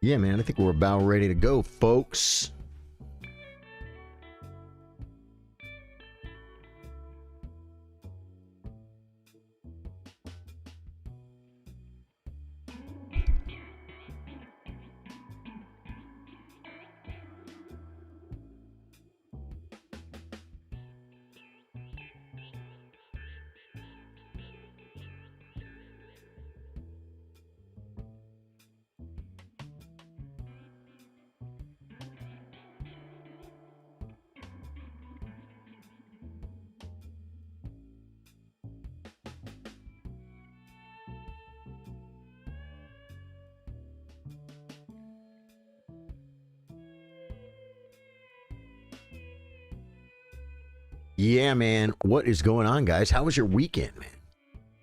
Yeah, man, I think we're about ready to go, folks. Yeah, man. What is going on, guys? How was your weekend, man?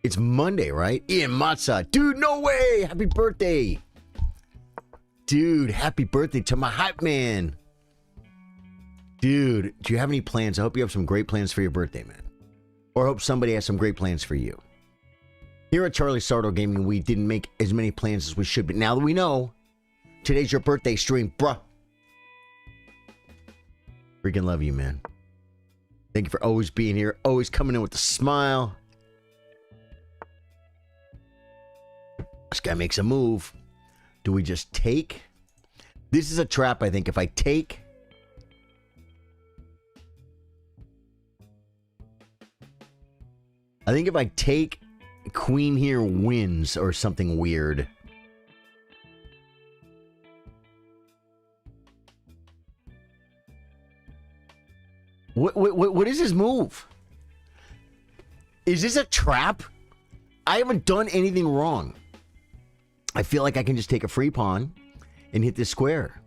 It's Monday, right? Ian Matza. Dude, no way! Happy birthday! Dude, happy birthday to my hype man. Dude, do you have any plans? I hope you have some great plans for your birthday, man. Or I hope somebody has some great plans for you. Here at Charlie Sardo Gaming, we didn't make as many plans as we should, but now that we know, today's your birthday stream, bruh. Freaking love you, man. Thank you for always being here, always coming in with a smile. This guy makes a move. Do we just take? This is a trap, I think. If I take... I think if I take, queen here wins or something weird. What is his move? Is this a trap? I haven't done anything wrong. I feel like I can just take a free pawn and hit this square.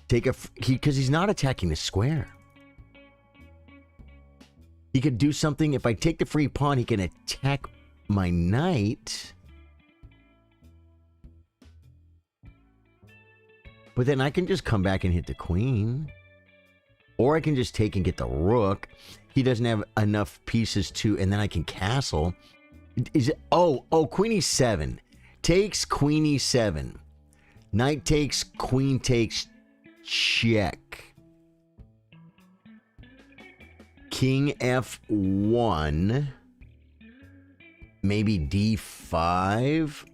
Because he's not attacking the square. He could do something. If I take the free pawn, he can attack my knight. But then I can just come back and hit the queen. Or I can just take and get the rook. He doesn't have enough pieces to, and then I can castle. Is it? Oh, queen e7. Takes queen e7. Knight takes, queen takes, check. King f1. Maybe d5.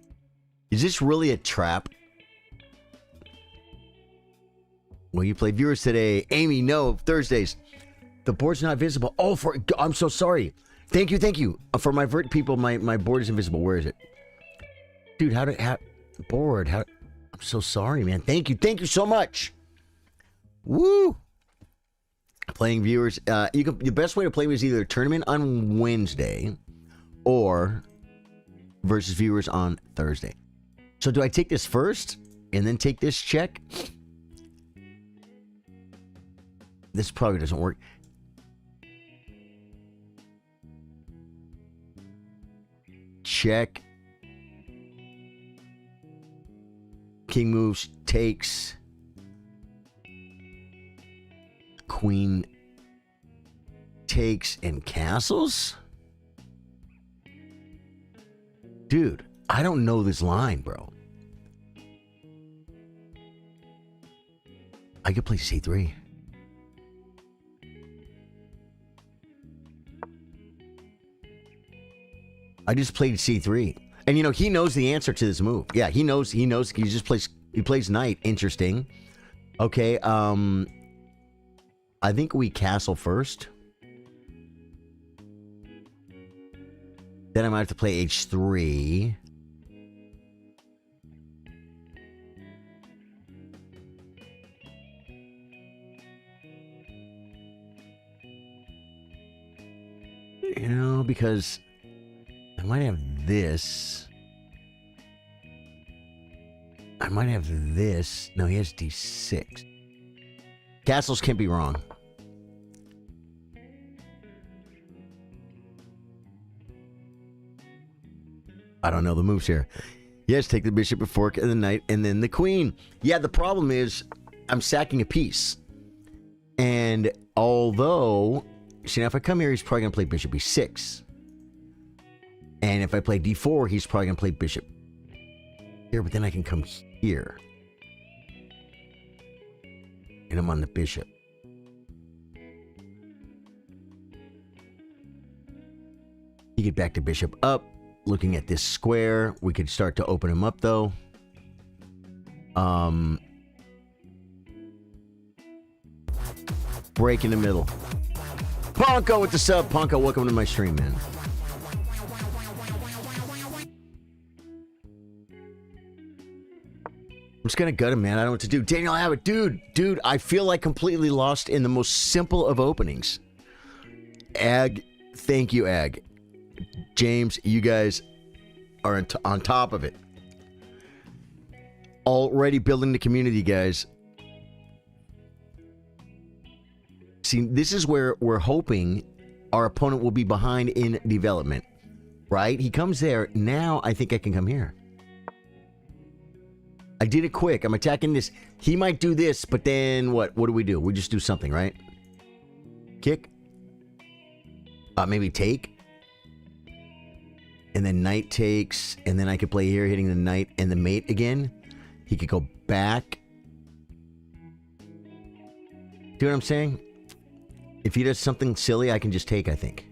Is this really a trap? Will you play viewers today? Amy, no. Thursdays. The board's not visible. Oh, I'm so sorry. Thank you. For my people, my board is invisible. Where is it? Dude, board, I'm so sorry, man. Thank you so much. Woo! Playing viewers, the best way to play is either a tournament on Wednesday or versus viewers on Thursday. So do I take this first and then take this check? This probably doesn't work. Check. King moves, takes. Queen takes and castles? Dude, I don't know this line, bro. I could play c3. I just played c3. And you know, he knows the answer to this move. Yeah, he knows he just plays knight. Interesting. Okay, I think we castle first. Then I might have to play h3. You know, because I might have this. I might have this. No, he has d6. Castles can't be wrong. I don't know the moves here. Yes, take the bishop, a fork, and the knight, and then the queen. Yeah, the problem is I'm sacking a piece. And although, see, now if I come here, he's probably going to play bishop e6. And if I play d4, he's probably going to play bishop here, but then I can come here. And I'm on the bishop. You get back to bishop up. Looking at this square. We could start to open him up, though. Break in the middle. Ponko with the sub. Ponko, welcome to my stream, man. I'm just gonna gut him, man. I don't know what to do. Daniel Abbott, dude, I feel like completely lost in the most simple of openings. Ag, thank you, Ag. James, you guys are on top of it. Already building the community, guys. See, this is where we're hoping our opponent will be behind in development, right? He comes there. Now I think I can come here. I did it quick. I'm attacking this. He might do this, but then what? What do? We just do something, right? Kick. Maybe take. And then knight takes. And then I could play here, hitting the knight and the mate again. He could go back. Do what I'm saying? If he does something silly, I can just take, I think.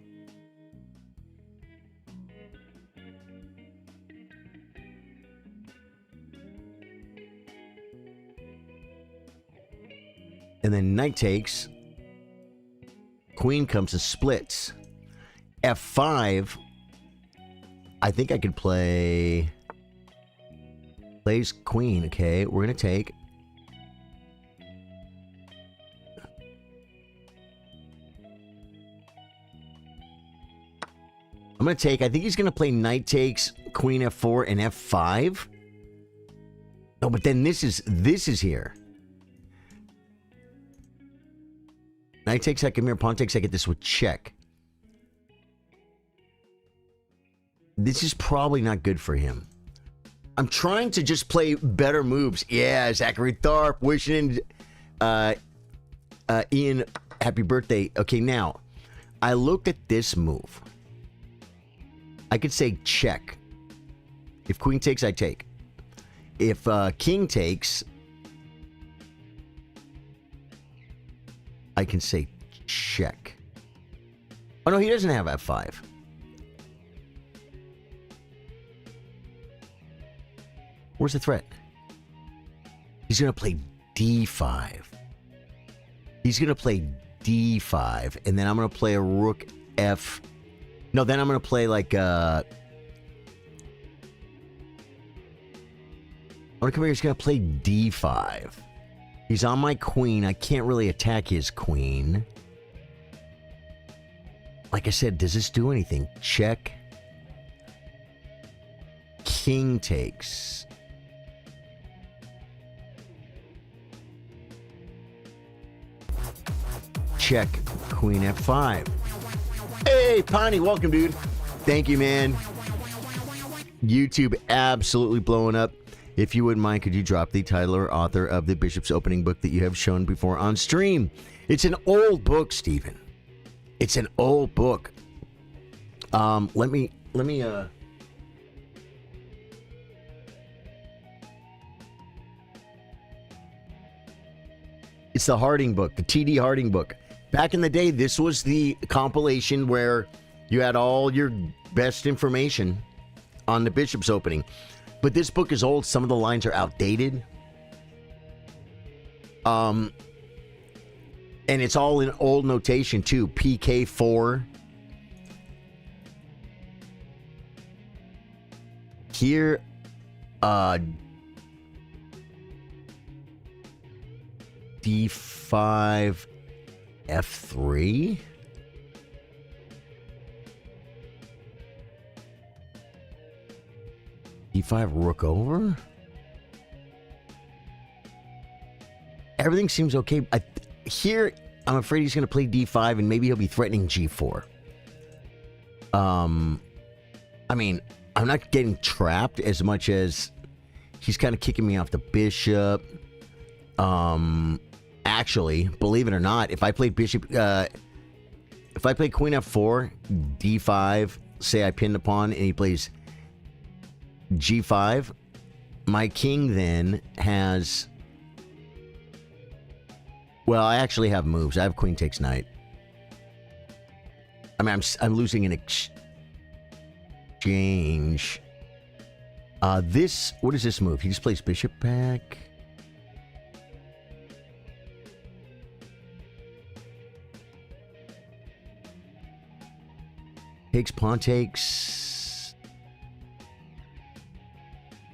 And then knight takes. Queen comes and splits. F5. I think I could play... Plays queen. Okay, we're going to take. I'm going to take. I think he's going to play knight takes, queen f4, and f5. No, but then this is here. Knight takes, I come here. Pawn takes, I get this with check. This is probably not good for him. I'm trying to just play better moves. Yeah, Zachary Tharp wishing Ian happy birthday. Okay, now, I look at this move. I could say check. If queen takes, I take. If king takes, I can say check. Oh, no, he doesn't have f5. Where's the threat? He's going to play d5. He's going to play d5, and then I'm going to play a rook f... No, then I'm going to play like... I'm going to come here. He's going to play d5. He's on my queen. I can't really attack his queen. Like I said, does this do anything? Check. King takes. Check. Queen f5. Hey, Pawnee, welcome, dude. Thank you, man. YouTube absolutely blowing up. If you wouldn't mind, could you drop the title or author of the Bishop's opening book that you have shown before on stream? It's an old book, Stephen. It's an old book. Let me It's the Harding book, the T.D. Harding book. Back in the day, this was the compilation where you had all your best information on the Bishop's opening. But this book is old. Some of the lines are outdated. And it's all in old notation, too. PK4. Here, D5, F3. D5, rook over. Everything seems okay. Here, I'm afraid he's going to play D5, and maybe he'll be threatening G4. I mean, I'm not getting trapped as much as he's kind of kicking me off the bishop. Actually, believe it or not, if I played bishop, if I play queen f4, d5, say I pin the pawn, and he plays g5, my king then has Well, I actually have moves. I have queen takes knight. I mean, I'm losing an exchange. This, what is this move? He just plays bishop back. Takes, pawn takes.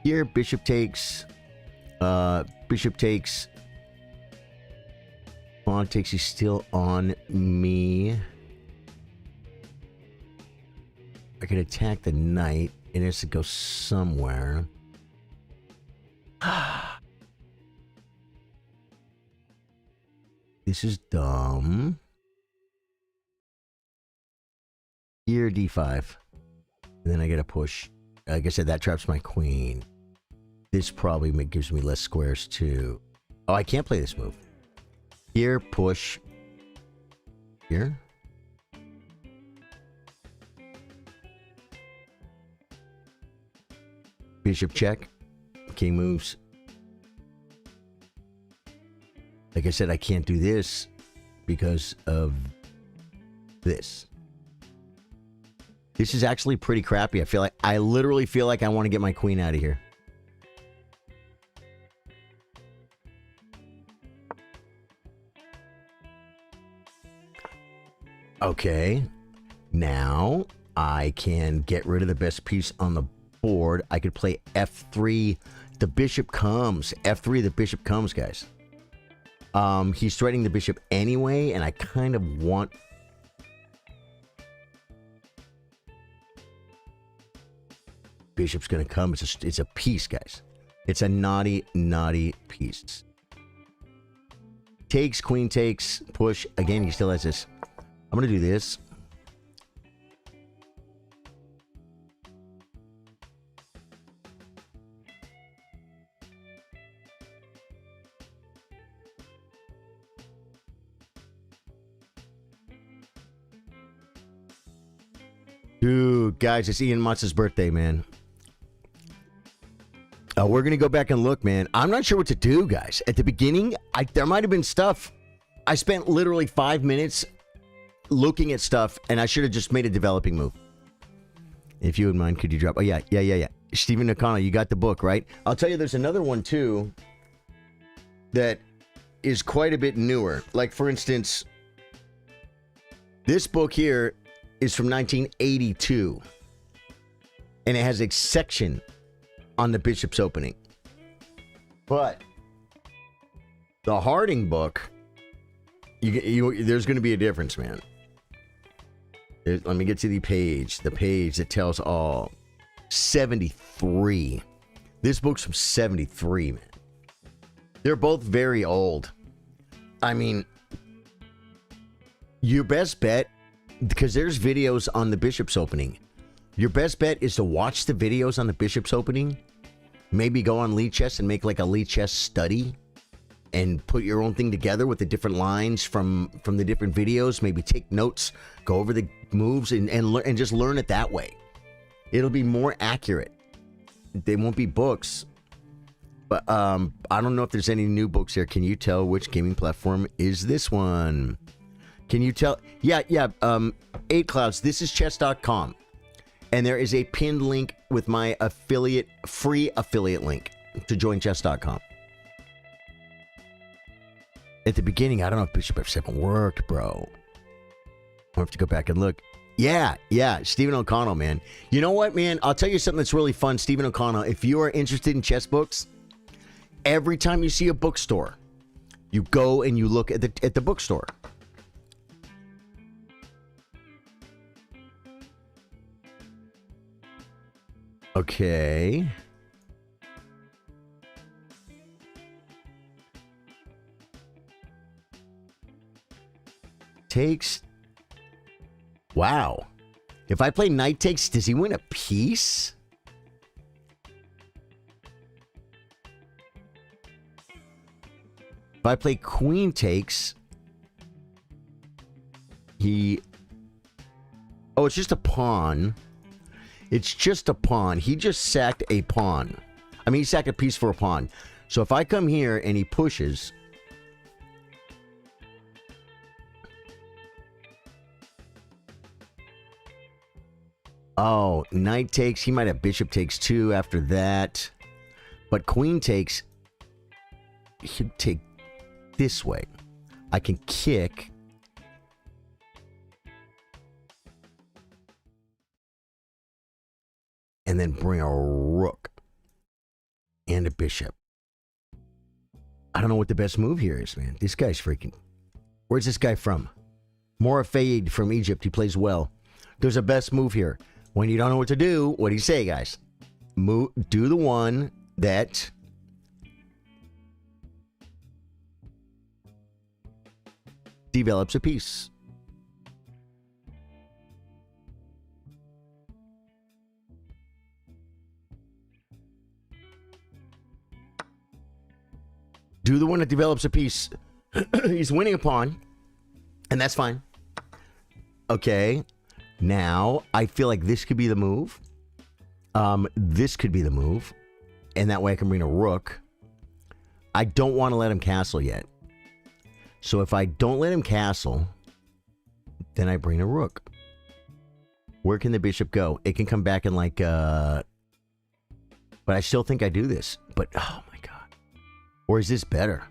Here, bishop takes. Bishop takes. Pawn takes, he's still on me. I could attack the knight. It has to go somewhere. This is dumb. Here, d5. And then I get a push. Like I said, that traps my queen. This probably gives me less squares too. Oh, I can't play this move. Here, push. Here. Bishop check. King moves. Like I said, I can't do this because of this. This is actually pretty crappy. I literally feel like I want to get my queen out of here. Okay. Now I can get rid of the best piece on the board. I could play f3. The bishop comes. f3, the bishop comes, guys. He's threatening the bishop anyway, and I kind of want... Bishop's gonna come. It's a piece, guys. It's a naughty, naughty piece. Takes, queen takes, push. Again, he still has this. I'm gonna do this. Dude, guys, it's Ian Motz's birthday, man. We're going to go back and look, man. I'm not sure what to do, guys. At the beginning, there might have been stuff. I spent literally 5 minutes looking at stuff, and I should have just made a developing move. If you would mind, could you drop... Oh, yeah. Stephen O'Connell, you got the book, right? I'll tell you, there's another one, too, that is quite a bit newer. Like, for instance, this book here is from 1982, and it has a section on the bishop's opening. But the Harding book, there's going to be a difference, man. Let me get to the page that tells all. 73. This book's from 73, man. They're both very old. I mean, your best bet, because there's videos on the bishop's opening. Your best bet is to watch the videos on the bishop's opening. Maybe go on Lead Chess and make like a Lead Chess study and put your own thing together with the different lines from the different videos. Maybe take notes, go over the moves and just learn it that way. It'll be more accurate. They won't be books. But I don't know if there's any new books here. Can you tell which gaming platform is this one? Can you tell? Yeah. 8 Clouds. This is chess.com. And there is a pinned link with my free affiliate link to join chess.com. At the beginning, I don't know if Bishop F7 worked, bro. I'll have to go back and look. Yeah. Stephen O'Connell, man. You know what, man? I'll tell you something that's really fun. Stephen O'Connell, if you are interested in chess books, every time you see a bookstore, you go and you look at the bookstore. Okay. Takes. Wow. If I play knight takes, does he win a piece? If I play queen takes, he... Oh, it's just a pawn. It's just a pawn. He just sacked a pawn. I mean, he sacked a piece for a pawn. So if I come here and he pushes, Oh, knight takes. He might have bishop takes too after that. But queen takes. He'd take this way. I can kick. And then bring a rook. And a bishop. I don't know what the best move here is, man. This guy's freaking... Where's this guy from? Morafade from Egypt. He plays well. There's a best move here. When you don't know what to do, what do you say, guys? Do the one that... develops a piece. Do the one that develops a piece. He's winning a pawn. And that's fine. Okay. Now, I feel like this could be the move. This could be the move. And that way I can bring a rook. I don't want to let him castle yet. So if I don't let him castle, then I bring a rook. Where can the bishop go? It can come back in like... But I still think I do this. But, oh my God. Or is this better?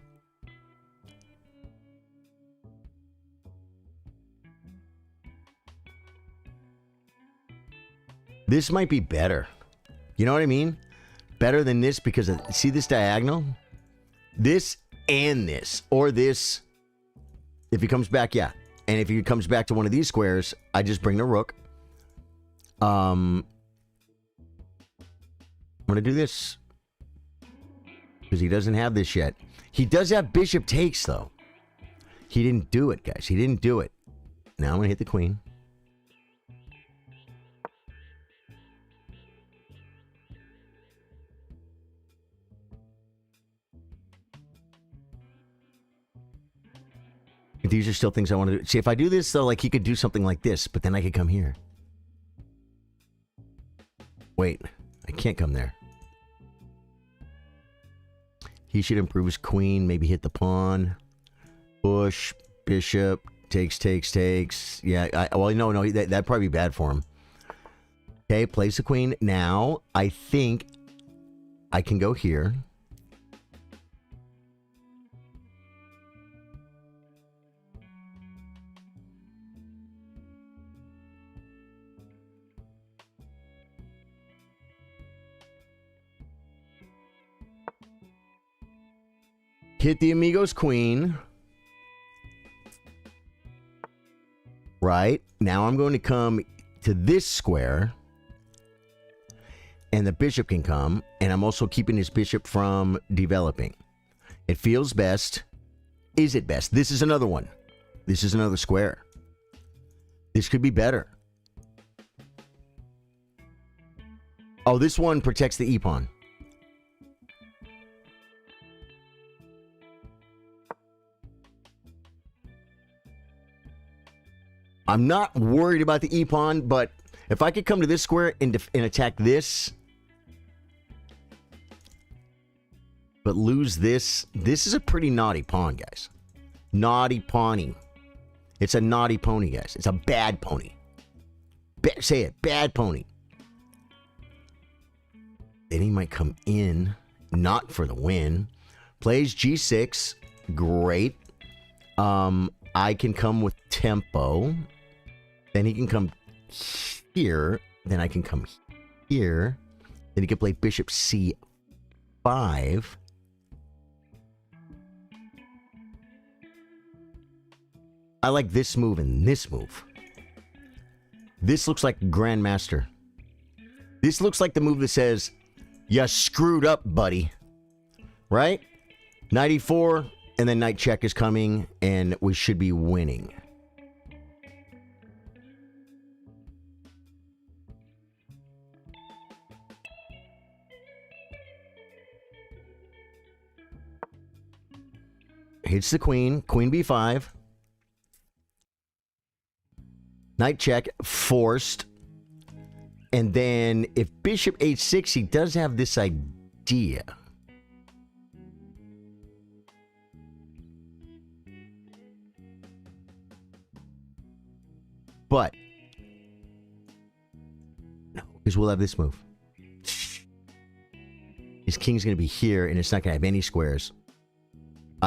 This might be better. You know what I mean? Better than this because of, see this diagonal? This and this. Or this. If he comes back, yeah. And if he comes back to one of these squares, I just bring the rook. I'm going to do this. Because he doesn't have this yet. He does have bishop takes, though. He didn't do it, guys. He didn't do it. Now I'm going to hit the queen. These are still things I want to do. See, if I do this, though, like, he could do something like this, but then I could come here. Wait, I can't come there. He should improve his queen, maybe hit the pawn. Push, bishop, takes. Yeah, well, no, that'd probably be bad for him. Okay, place the queen. Now, I think I can go here. Hit the Amigo's queen. Right. Now I'm going to come to this square. And the bishop can come. And I'm also keeping his bishop from developing. It feels best. Is it best? This is another one. This is another square. This could be better. Oh, this one protects the e-pawn. I'm not worried about the e-pawn, but if I could come to this square and attack this, but lose this, this is a pretty naughty pawn, guys. Naughty pawny. It's a naughty pony, guys. It's a bad pony. Say it, bad pony. Then he might come in, not for the win. Plays g6, great. I can come with tempo. Then he can come here. Then I can come here. Then he can play bishop c5. I like this move and this move. This looks like Grandmaster. This looks like the move that says, you screwed up, buddy. Right? Knight e4, and then knight check is coming, and we should be winning. Hits the queen. Queen b5. Knight check. Forced. And then if bishop h6, he does have this idea. But is we'll have this move. His king's going to be here, and it's not going to have any squares.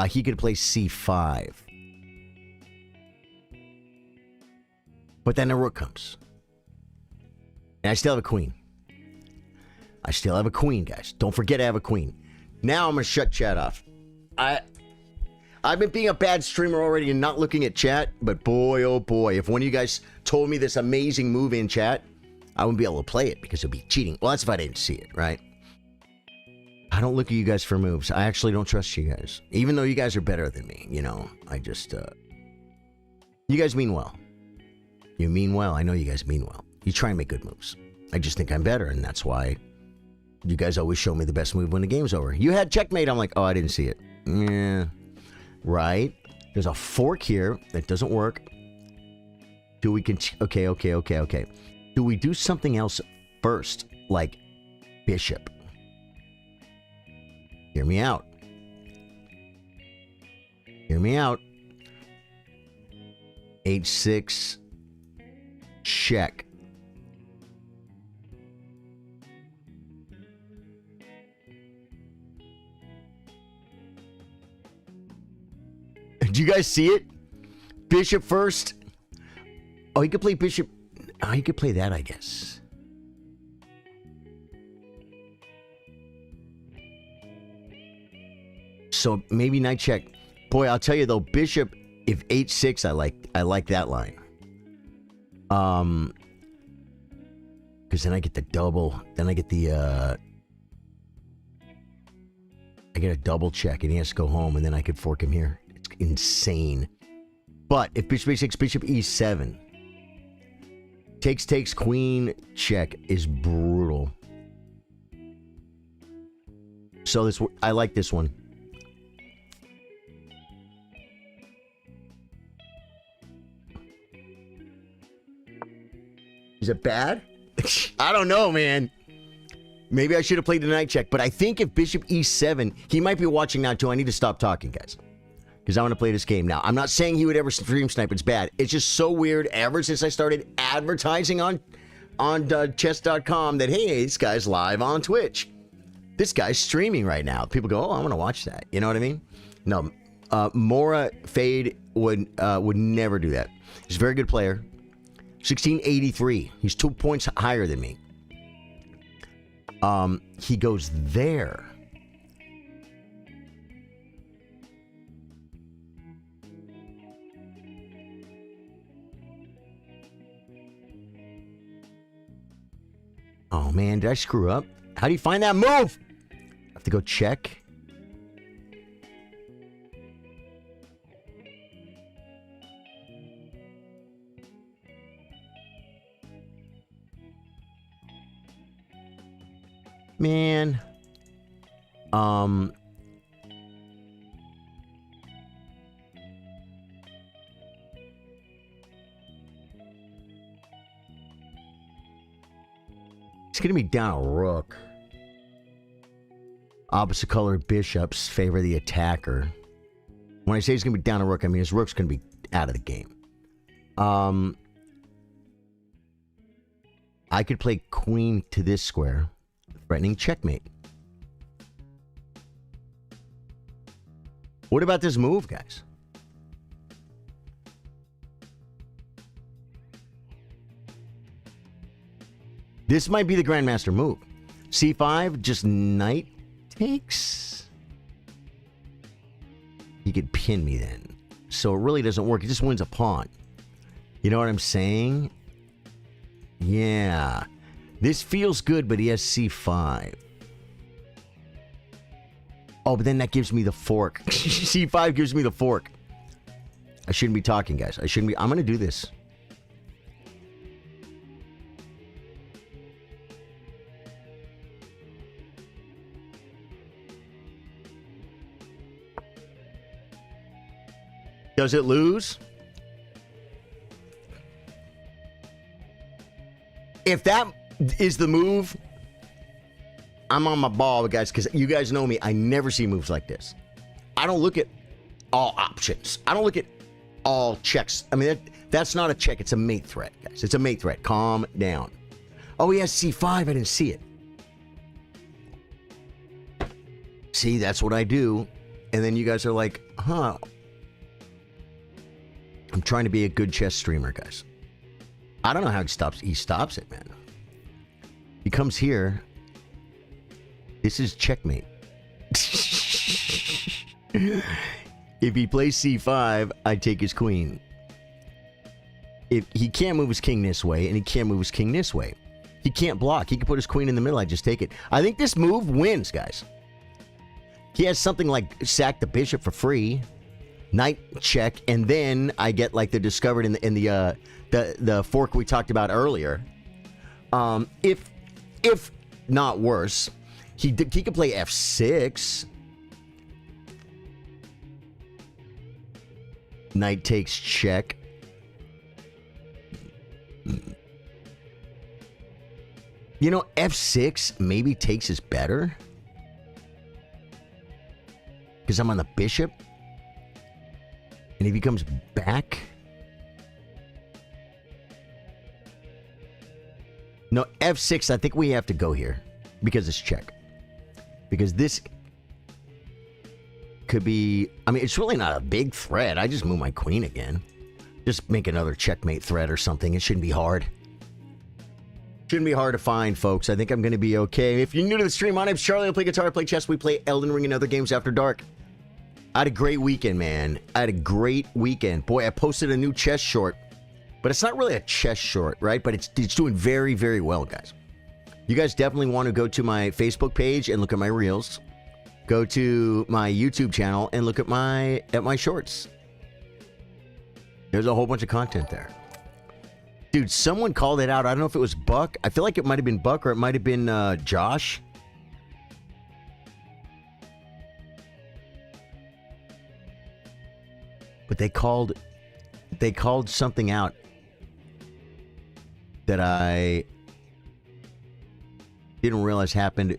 He could play c5. But then the rook comes. And I still have a queen. I still have a queen, guys. Don't forget I have a queen. Now I'm going to shut chat off. I've been being a bad streamer already and not looking at chat, but boy, oh boy, if one of you guys told me this amazing move in chat, I wouldn't be able to play it because it'd be cheating. Well, that's if I didn't see it, right? I don't look at you guys for moves. I actually don't trust you guys. Even though you guys are better than me, you know, I just, you guys mean well. You mean well. I know you guys mean well. You try and make good moves. I just think I'm better, and that's why you guys always show me the best move when the game's over. You had checkmate. I'm like, oh, I didn't see it. Yeah. Right? There's a fork here that doesn't work. Do we okay. Do we do something else first? Like bishop. Hear me out. Hear me out. H6. Check. Do you guys see it? Bishop first. Oh, he could play bishop. Oh, he could play that, I guess. So maybe knight check. Boy, I'll tell you though, bishop, if h6, I like that line. Because then I get the double. Then I get the I get a double check, and he has to go home, and then I could fork him here. It's insane. But if bishop a6, bishop e7, takes, queen check is brutal. So this, I like this one. Is it bad? I don't know, man. Maybe I should have played the knight check, but I think if bishop e7, he might be watching now too. I need to stop talking, guys, because I want to play this game now. I'm not saying he would ever stream snipe. It's bad. It's just so weird ever since I started advertising on chess.com that, hey, this guy's live on Twitch. This guy's streaming right now. People go, oh, I want to watch that. You know what I mean? No, Mora Fade would never do that. He's a very good player. 1683. He's 2 points higher than me. He goes there. Oh man, did I screw up? How do you find that move? I have to go check. Man. It's going to be down a rook. Opposite colored bishops favor the attacker. When I say he's going to be down a rook, I mean his rook's going to be out of the game. I could play queen to this square, threatening checkmate. What about this move, guys? This might be the grandmaster move. C5, just knight takes. He could pin me then. So it really doesn't work. He just wins a pawn. You know what I'm saying? Yeah. This feels good, but he has C5. Oh, but then that gives me the fork. C5 gives me the fork. I shouldn't be talking, guys. I shouldn't be. I'm going to do this. Does it lose? If that is the move, I'm on my ball, guys, because you guys know me. I never see moves like this. I don't look at all options. I don't look at all checks. I mean, that's not a check. It's a mate threat, guys. It's a mate threat. Calm down. Oh, he has c5. I didn't see it. See, that's what I do. And then you guys are like, huh. I'm trying to be a good chess streamer, guys. I don't know how he stops. He stops it, man. He comes here. This is checkmate. If he plays c5, I take his queen. If he can't move his king this way, and he can't move his king this way. He can't block. He can put his queen in the middle. I just take it. I think this move wins, guys. He has something like sack the bishop for free, knight check, and then I get like the discovered in the fork we talked about earlier. If not worse, he could play f6. Knight takes check. You know, f6 maybe takes is better. Because I'm on the bishop. And if he comes back. No, f6, I think we have to go here. Because it's check. Because this could be... I mean, it's really not a big threat. I just move my queen again. Just make another checkmate threat or something. It shouldn't be hard. Shouldn't be hard to find, folks. I think I'm going to be okay. If you're new to the stream, my name's Charlie. I play guitar, I play chess. We play Elden Ring and other games after dark. I had a great weekend, man. I had a great weekend. Boy, I posted a new chess short. But it's not really a chess short, right? But it's doing very, very well, guys. You guys definitely want to go to my Facebook page and look at my reels. Go to my YouTube channel and look at my shorts. There's a whole bunch of content there. Dude, someone called it out. I don't know if it was Buck. I feel like it might have been Buck or it might have been Josh. But they called something out that I didn't realize happened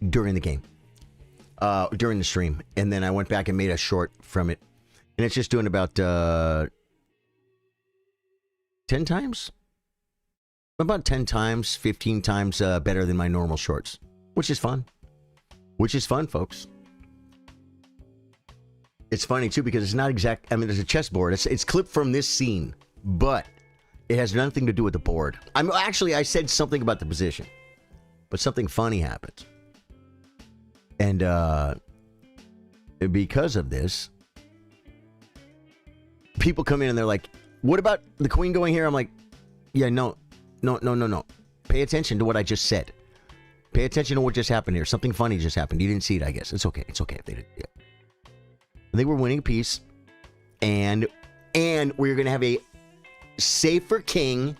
during the game. During the stream. And then I went back and made a short from it. And it's just doing about 10 times? About 10 times, 15 times better than my normal shorts. Which is fun. Which is fun, folks. It's funny, too, because it's not exact... I mean, there's a chessboard. It's clipped from this scene. But it has nothing to do with the board. I said something about the position. But something funny happened. And because of this, people come in and they're like, what about the queen going here? I'm like, yeah, no. Pay attention to what I just said. Pay attention to what just happened here. Something funny just happened. You didn't see it, I guess. It's okay. It's okay if they didn't. Yeah. They were winning a piece. And we're going to have a safer king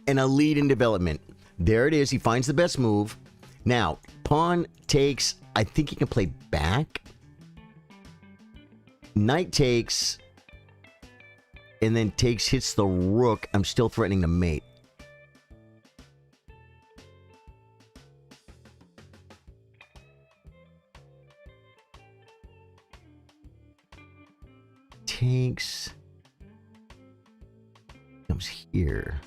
and a lead in development. There it is. He finds the best move. Now, pawn takes... I think he can play back. Knight takes... and then takes, hits the rook. I'm still threatening to mate. Takes. Comes here.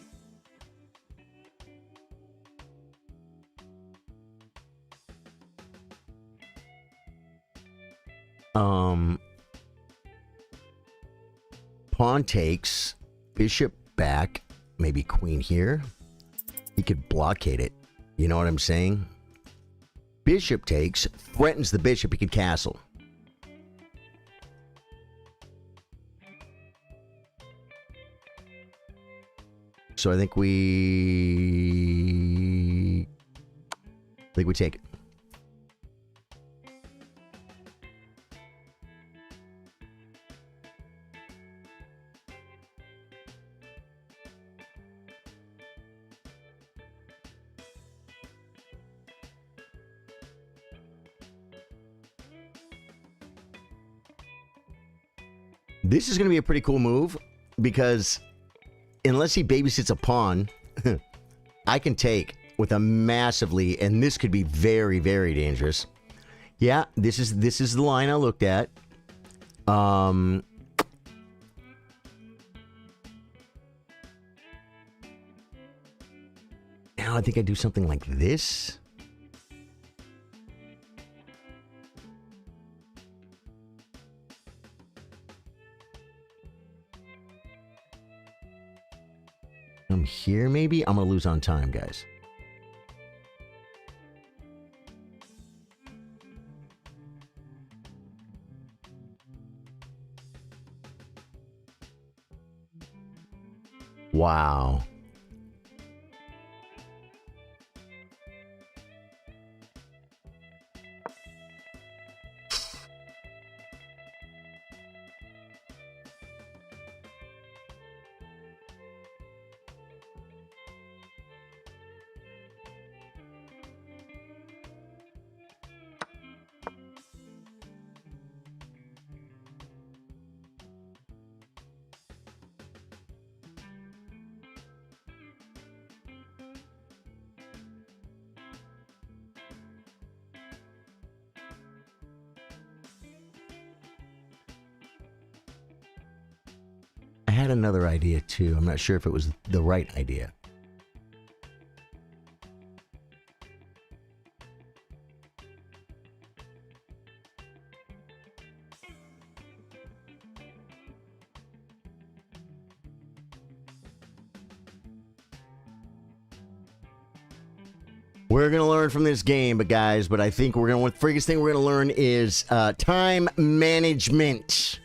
Pawn takes, bishop back, maybe queen here. He could blockade it. You know what I'm saying? Bishop takes, threatens the bishop, he could castle. So I think we take it. This is going to be a pretty cool move because unless he babysits a pawn, I can take with a massive lead, and this could be very, very dangerous. Yeah, this is the line I looked at. And now I think I do something like this. Come here, maybe? I'm going to lose on time, guys. Wow. I had another idea too. I'm not sure if it was the right idea. We're going to learn from this game, but I think the freakiest thing we're going to learn is time management.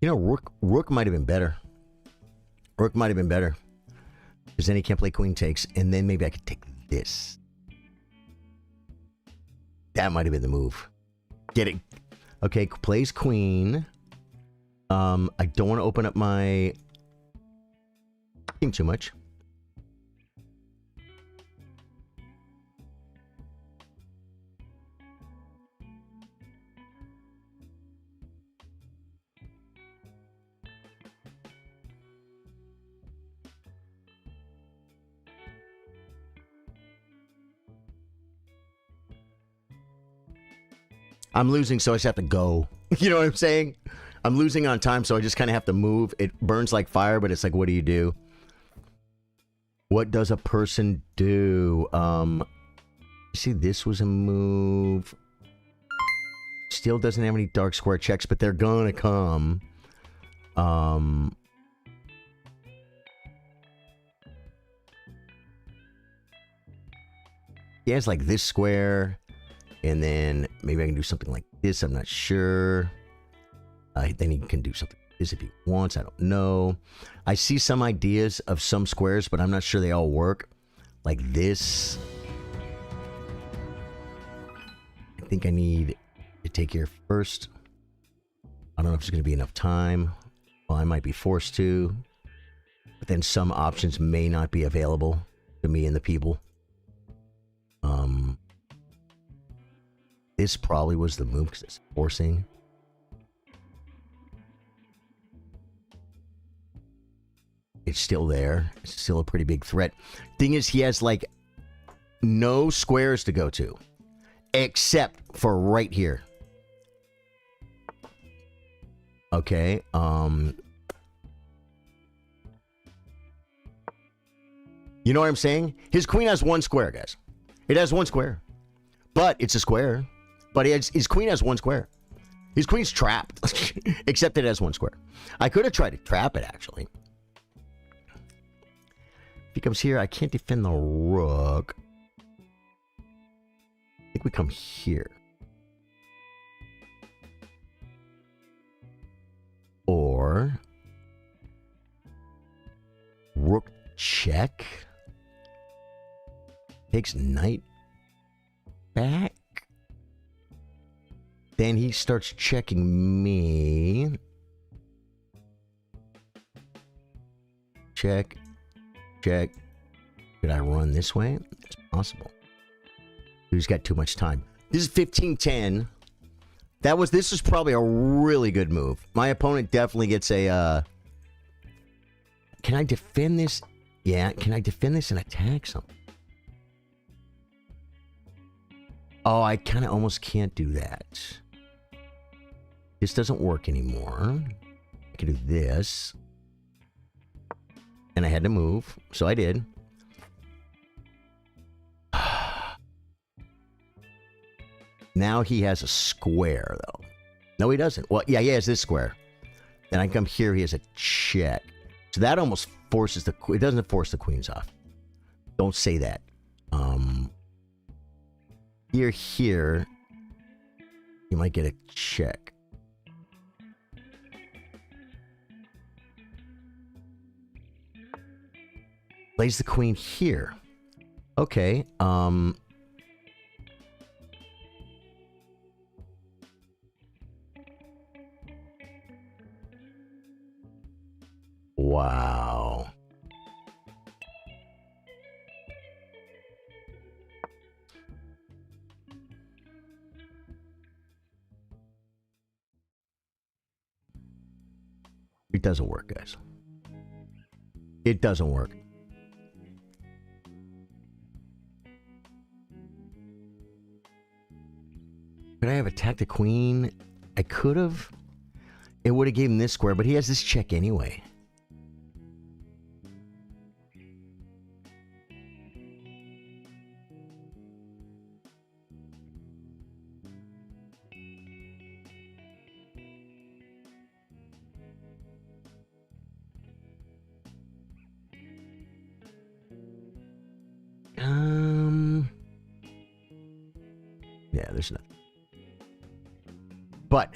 You know, Rook might have been better. Rook might have been better. Because then he can't play queen takes, and then maybe I could take this. That might have been the move. Get it. Okay, plays queen. I don't want to open up my king too much. I'm losing, so I just have to go. You know what I'm saying? I'm losing on time, so I just kind of have to move. It burns like fire, but it's like, what do you do? What does a person do? See, this was a move. Still doesn't have any dark square checks, but they're gonna come. He has like this square. And then maybe I can do something like this. I'm not sure. Then he can do something like this if he wants. I don't know. I see some ideas of some squares, but I'm not sure they all work. Like this. I think I need to take here first. I don't know if there's going to be enough time. Well, I might be forced to. But then some options may not be available to me and the people. This probably was the move because it's forcing. It's still there. It's still a pretty big threat. Thing is, he has like no squares to go to. Except for right here. Okay. You know what I'm saying? His queen has one square, guys. It has one square. But it's a square. But his queen has one square. His queen's trapped. Except it has one square. I could have tried to trap it, actually. If he comes here, I can't defend the rook. I think we come here. Or rook check. Takes knight back. Then he starts checking me. check, check. Could I run this way? It's possible. He's got too much time. This is 15-10. This was probably a really good move. My opponent definitely gets a, can I defend this? Yeah, can I defend this and attack something? Oh, I kind of almost can't do that. This doesn't work anymore. I can do this. And I had to move, so I did. Now he has a square, though. No, he doesn't. Well, yeah, he has this square. Then I come here, he has a check. So that almost forces the... It doesn't force the queens off. Don't say that. Here, you might get a check. Plays the queen here. Okay, wow. It doesn't work, guys. It doesn't work. Could I have attacked the queen? I could have. It would have given him this square, but he has this check anyway. Yeah, there's nothing. But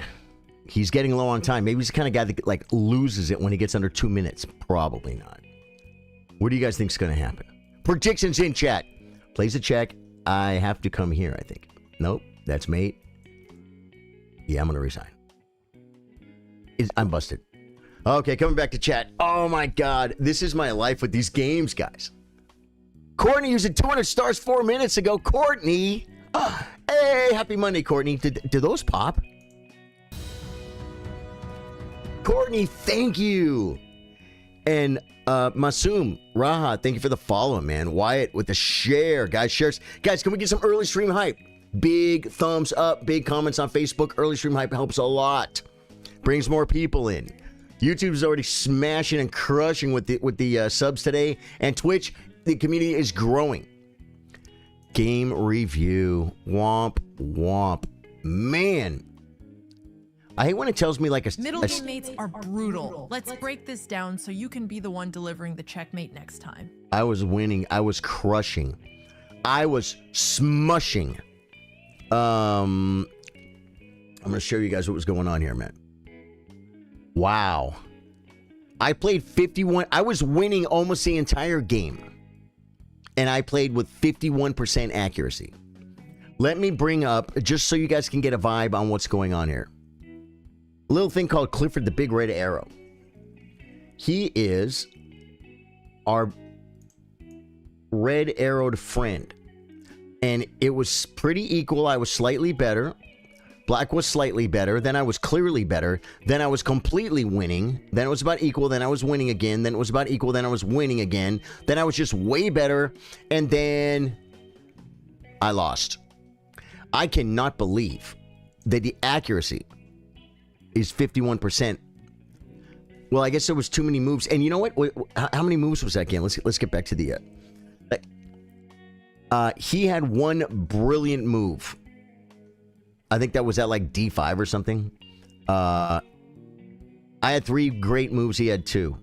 he's getting low on time. Maybe he's the kind of guy that like loses it when he gets under 2 minutes. Probably not. What do you guys think is going to happen? Predictions in chat. Plays a check. I have to come here, I think. Nope, that's mate. Yeah, I'm going to resign. I'm busted. Okay, coming back to chat. Oh my God, this is my life with these games, guys. Courtney using 200 stars 4 minutes ago. Courtney. Hey, happy Monday, Courtney. Did those pop? Courtney, thank you. And Masum, Raha, thank you for the follow, man. Wyatt with the share. Guys, shares. Guys, can we get some early stream hype? Big thumbs up, big comments on Facebook. Early stream hype helps a lot. Brings more people in. YouTube is already smashing and crushing with the subs today. And Twitch, the community is growing. Game review. Womp, womp. Man. I hate when it tells me like a... Middle game mates are brutal. Let's break this down so you can be the one delivering the checkmate next time. I was winning. I was crushing. I was smushing. I'm going to show you guys what was going on here, man. Wow. I played 51. I was winning almost the entire game. And I played with 51% accuracy. Let me bring up, just so you guys can get a vibe on what's going on here. A little thing called Clifford the Big Red Arrow. He is our red arrowed friend. And it was pretty equal. I was slightly better. Black was slightly better. Then I was clearly better. Then I was completely winning. Then it was about equal. Then I was winning again. Then it was about equal. Then I was winning again. Then I was just way better. And then I lost. I cannot believe that the accuracy is 51%. Well, I guess there was too many moves. And you know what? How many moves was that game? Let's get back to the... he had one brilliant move. I think that was at like D5 or something. I had 3 great moves. He had 2.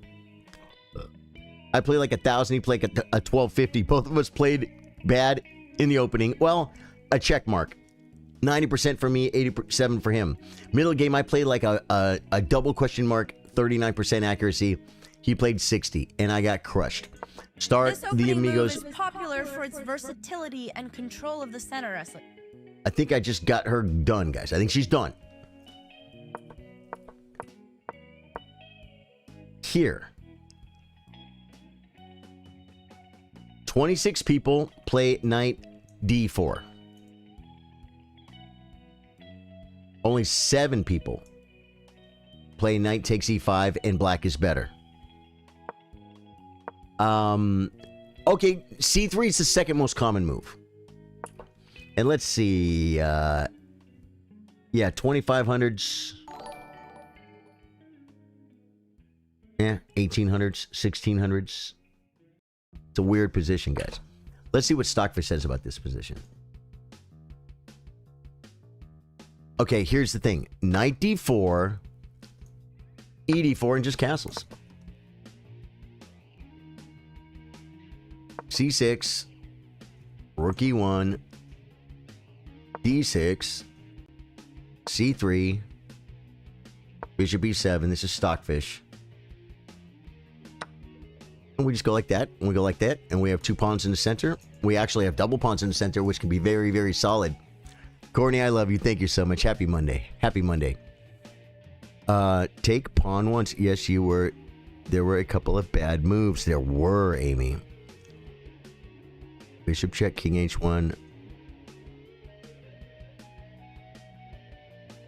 I played like 1,000. He played a 1250. Both of us played bad in the opening. Well, a check mark. 90% for me, 87% for him. Middle game, I played like a double question mark, 39% accuracy. He played 60, and I got crushed. Start the Amigos. This move is popular for its versatility and control of the center wrestling. I think I just got her done, guys. I think she's done. Here. 26 people play knight d4. Only 7 people play knight takes e5 and black is better. Okay, c3 is the second most common move. And let's see, yeah, 2500s. Yeah, 1800s, 1600s. It's a weird position, guys. Let's see what Stockfish says about this position. Okay, here's the thing. Knight d4, e d4, and just castles. c6, rook e1, d6, c3, bishop e7. This is Stockfish. And we just go like that, and we go like that, and we have 2 pawns in the center. We actually have double pawns in the center, which can be very, very solid. Courtney, I love you. Thank you so much. Happy Monday. Happy Monday. Take pawn once. Yes, you were. There were a couple of bad moves. There were, Amy. Bishop check, king h1.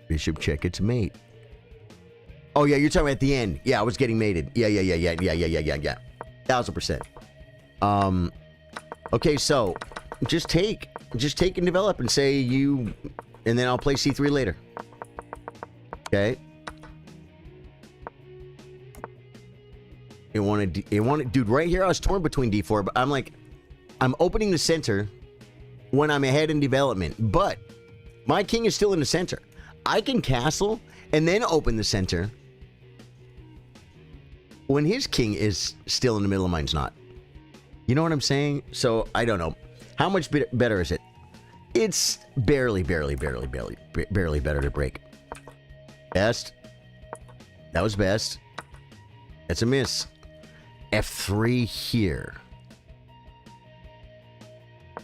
Bishop check, it's mate. Oh, yeah, you're talking about at the end. Yeah, I was getting mated. Yeah. 1000%. Okay, so just take and develop and say you, and then I'll play c3 later. Okay. It wanted, dude, right here I was torn between d4, but I'm like, I'm opening the center when I'm ahead in development, but my king is still in the center. I can castle and then open the center when his king is still in the middle and mine's not. You know what I'm saying? So, I don't know. How much better is it? It's barely better to break. Best. That was best. That's a miss. F3 here.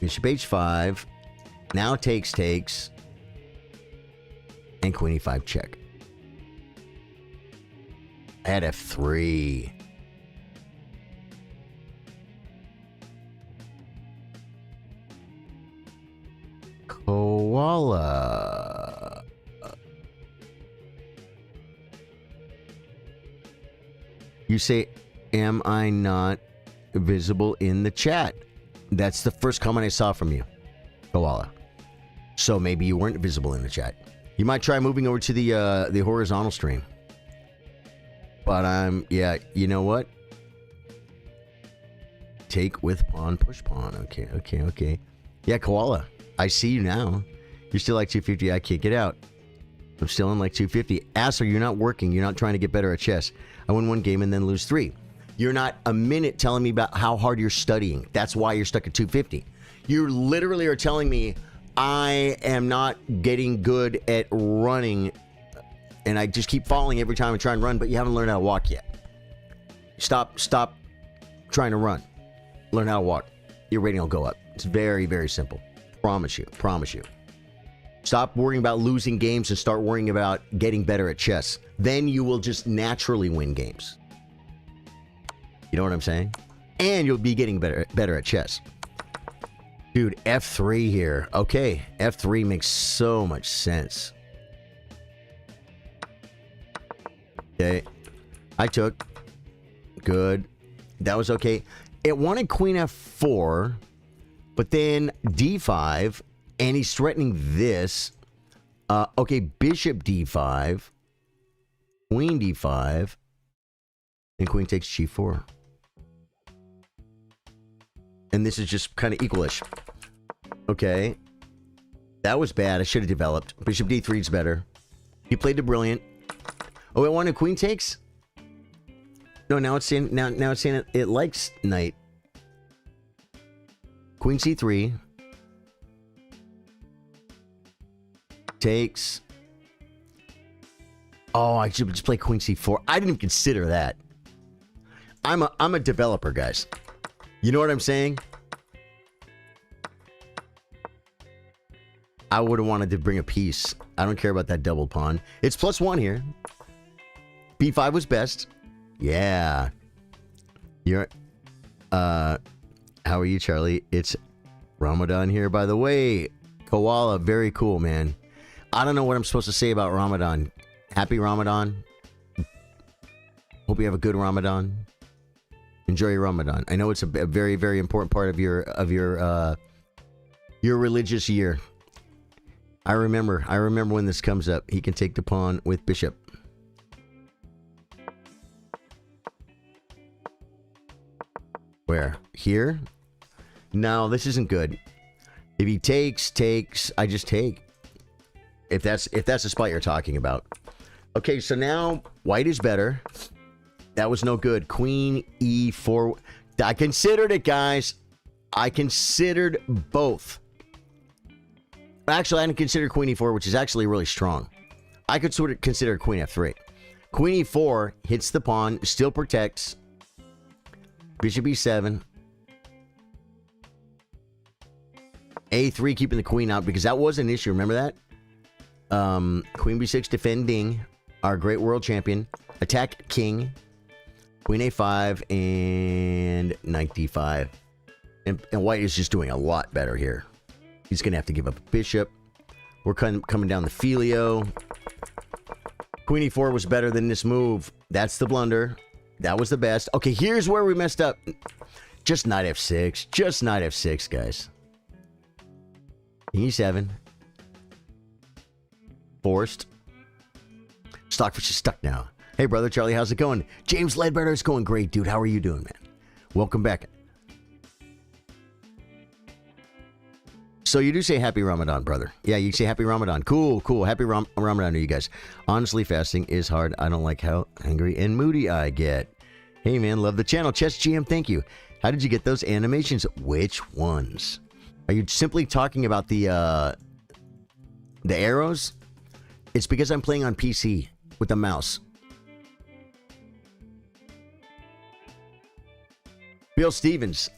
Bishop h5. Now takes. And queen e5 check. At f3. Koala. You say, am I not visible in the chat? That's the first comment I saw from you, Koala. So maybe you weren't visible in the chat. You might try moving over to the horizontal stream. But yeah, you know what? Take with pawn, push pawn. Okay. Yeah, Koala, I see you now. You're still like 250. I can't get out. I'm still in like 250. Asser, you're not working. You're not trying to get better at chess. I win 1 game and then lose 3. You're not a minute telling me about how hard you're studying. That's why you're stuck at 250. You literally are telling me I am not getting good at running and I just keep falling every time I try and run, but you haven't learned how to walk yet. Stop trying to run. Learn how to walk. Your rating will go up. It's very, very simple. Promise you. Stop worrying about losing games and start worrying about getting better at chess. Then you will just naturally win games. You know what I'm saying? And you'll be getting better at chess. Dude, F3 here. Okay, F3 makes so much sense. Okay, I took. Good. That was okay. It wanted queen F4, but then D5, and he's threatening this. Okay, bishop D5, queen D5, and queen takes G4. And this is just kind of equalish. Okay. That was bad. I should have developed. Bishop D3 is better. He played the brilliant. Oh, it wanted queen takes? No, now it's saying now it's saying it likes knight. Queen C3. Takes. Oh, I should just play queen C4. I didn't even consider that. I'm a developer, guys. You know what I'm saying? I would have wanted to bring a piece. I don't care about that double pawn. It's +1 here. B5 was best. Yeah. You're, how How are you, Charlie? It's Ramadan here, by the way. Koala, very cool, man. I don't know what I'm supposed to say about Ramadan. Happy Ramadan. Hope you have a good Ramadan. Enjoy your Ramadan. I know it's a very, very important part of your religious year. I remember when this comes up. He can take the pawn with bishop. Where? Here? No, this isn't good. If he takes, I just take. If that's the spot you're talking about. Okay, so now white is better. That was no good. Queen e4. I considered it, guys. I considered both. Actually, I didn't consider queen e4, which is actually really strong. I could sort of consider queen f3. Queen e4 hits the pawn, still protects. Bishop e7. a3 keeping the queen out because that was an issue. Remember that? Queen b6 defending our great world champion. Attack king. Queen a5 and knight d5. And white is just doing a lot better here. He's going to have to give up a bishop. We're coming down the filio. Queen e4 was better than this move. That's the blunder. That was the best. Okay, here's where we messed up. Just knight f6. Just knight f6, guys. e7. Forced. Stockfish is stuck now. Hey, brother Charlie, how's it going? James Ledbetter, it's going great, dude. How are you doing, man? Welcome back. So you do say happy Ramadan, brother. Yeah, you say happy Ramadan. Cool, cool. Happy Ramadan to you guys. Honestly, fasting is hard. I don't like how angry and moody I get. Hey, man, love the channel. Chess GM, thank you. How did you get those animations? Which ones? Are you simply talking about the arrows? It's because I'm playing on PC with the mouse. Bill Stevens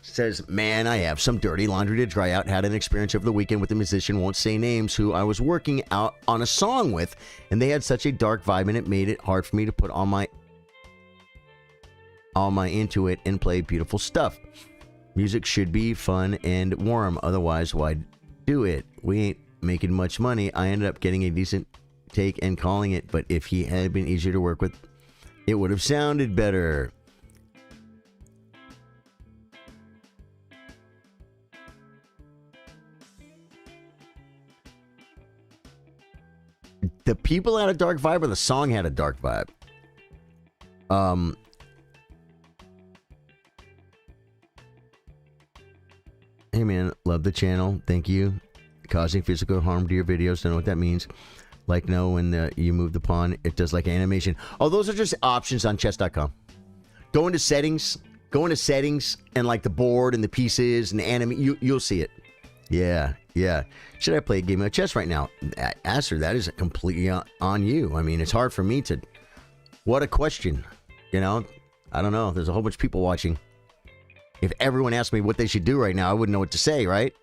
says, man, I have some dirty laundry to dry out. Had an experience over the weekend with a musician, won't say names, who I was working out on a song with, and they had such a dark vibe, and it made it hard for me to put all my into it and play beautiful stuff. Music should be fun and warm, otherwise why do it? We ain't making much money. I ended up getting a decent take and calling it, but if he had been easier to work with, it would have sounded better. The people had a dark vibe, or the song had a dark vibe? Hey man, love the channel. Thank you. Causing physical harm to your videos. Don't know what that means. Like, no, when you move the pawn, it does like animation. Oh, those are just options on chess.com. Go into settings. Go into settings and like the board and the pieces and the anime. You'll see it. Yeah, yeah. Should I play a game of chess right now? Answer, that is completely on you. I mean, it's hard for me to... What a question. You know? I don't know. There's a whole bunch of people watching. If everyone asked me what they should do right now, I wouldn't know what to say, right?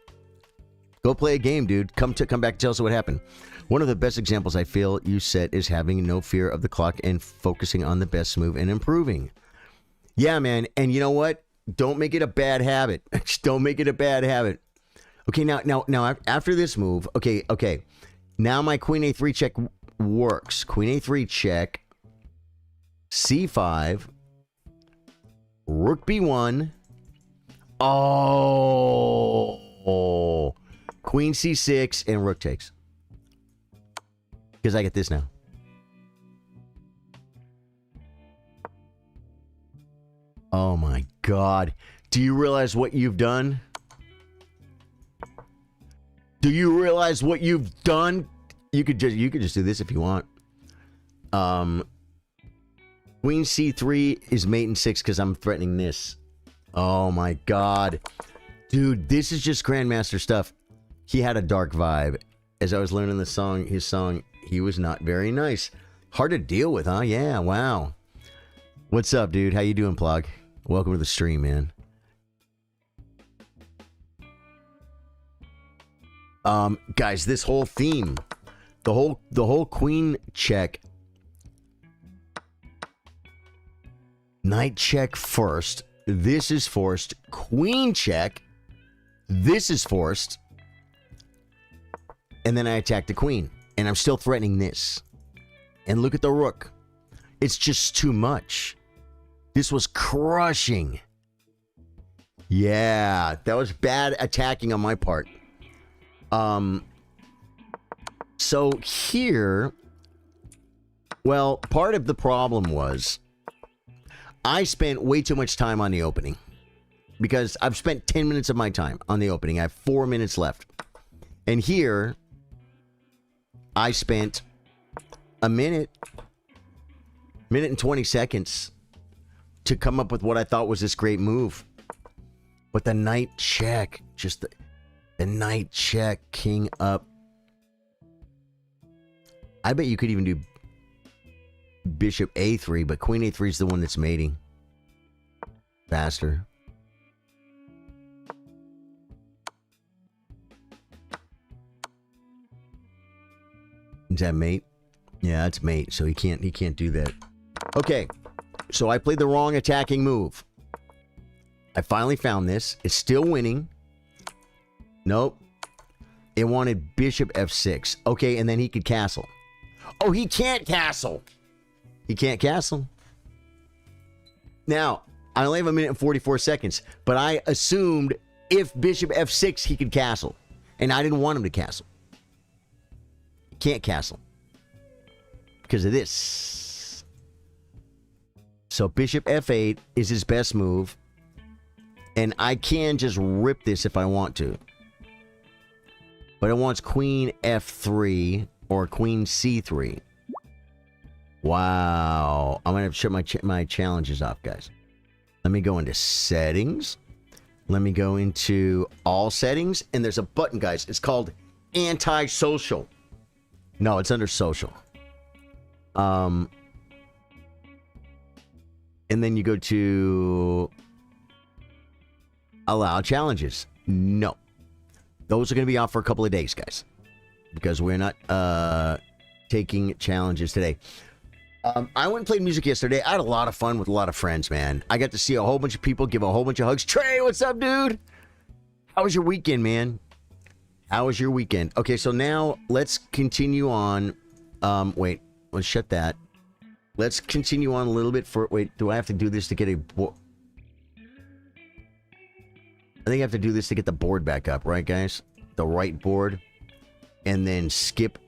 Go play a game, dude. Come back and tell us what happened. One of the best examples I feel you set is having no fear of the clock and focusing on the best move and improving. Yeah, man. And you know what? Don't make it a bad habit. Don't make it a bad habit. Okay, now after this move, okay. Now my queen a3 check works. Queen a3 check. c5. Rook b1. Oh. Queen c6 and rook takes. Because I get this now. Oh my God. Do you realize what you've done? Do you realize what you've done? You could just do this if you want. Queen c3 is mate in 6 because I'm threatening this. Oh my God. Dude, this is just Grandmaster stuff. He had a dark vibe. As I was learning his song, he was not very nice. Hard to deal with, huh? Yeah, wow. What's up, dude? How you doing, Plog? Welcome to the stream, man. Guys, this whole theme, the whole queen check, knight check first, This is forced. Queen check. This is forced. And then I attack the queen. And I'm still threatening this. And look at the rook. It's just too much. This was crushing. Yeah, that was bad attacking on my part. So here, well, part of the problem was I spent way too much time on the opening. Because I've spent 10 minutes of my time on the opening. I have 4 minutes left. And here, I spent a minute and 20 seconds to come up with what I thought was this great move. But the knight check, just the knight check, king up. I bet you could even do bishop a3, but queen a3 is the one that's mating. Faster. Is that mate? Yeah, that's mate, so he can't do that. Okay, so I played the wrong attacking move. I finally found this. It's still winning. Nope. It wanted bishop f6. Okay, and then he could castle. Oh, he can't castle. He can't castle. Now, I only have a minute and 44 seconds, but I assumed if bishop f6, he could castle. And I didn't want him to castle. He can't castle. Because of this. So bishop f8 is his best move. And I can just rip this if I want to. But it wants queen f3 or queen c3. Wow. I'm going to have to shut my challenges off, guys. Let me go into settings. Let me go into all settings. And there's a button, guys. It's called anti-social. No, it's under social. And then you go to allow challenges. No. Those are going to be off for a couple of days, guys. Because we're not taking challenges today. I went and played music yesterday. I had a lot of fun with a lot of friends, man. I got to see a whole bunch of people, give a whole bunch of hugs. Trey, what's up, dude? How was your weekend, man? How was your weekend? Okay, so now let's continue on. Wait, let's shut that. Let's continue on a little bit for... Wait, do I have to do this to get a... I think I have to do this to get the board back up, right, guys? The right board. And then skip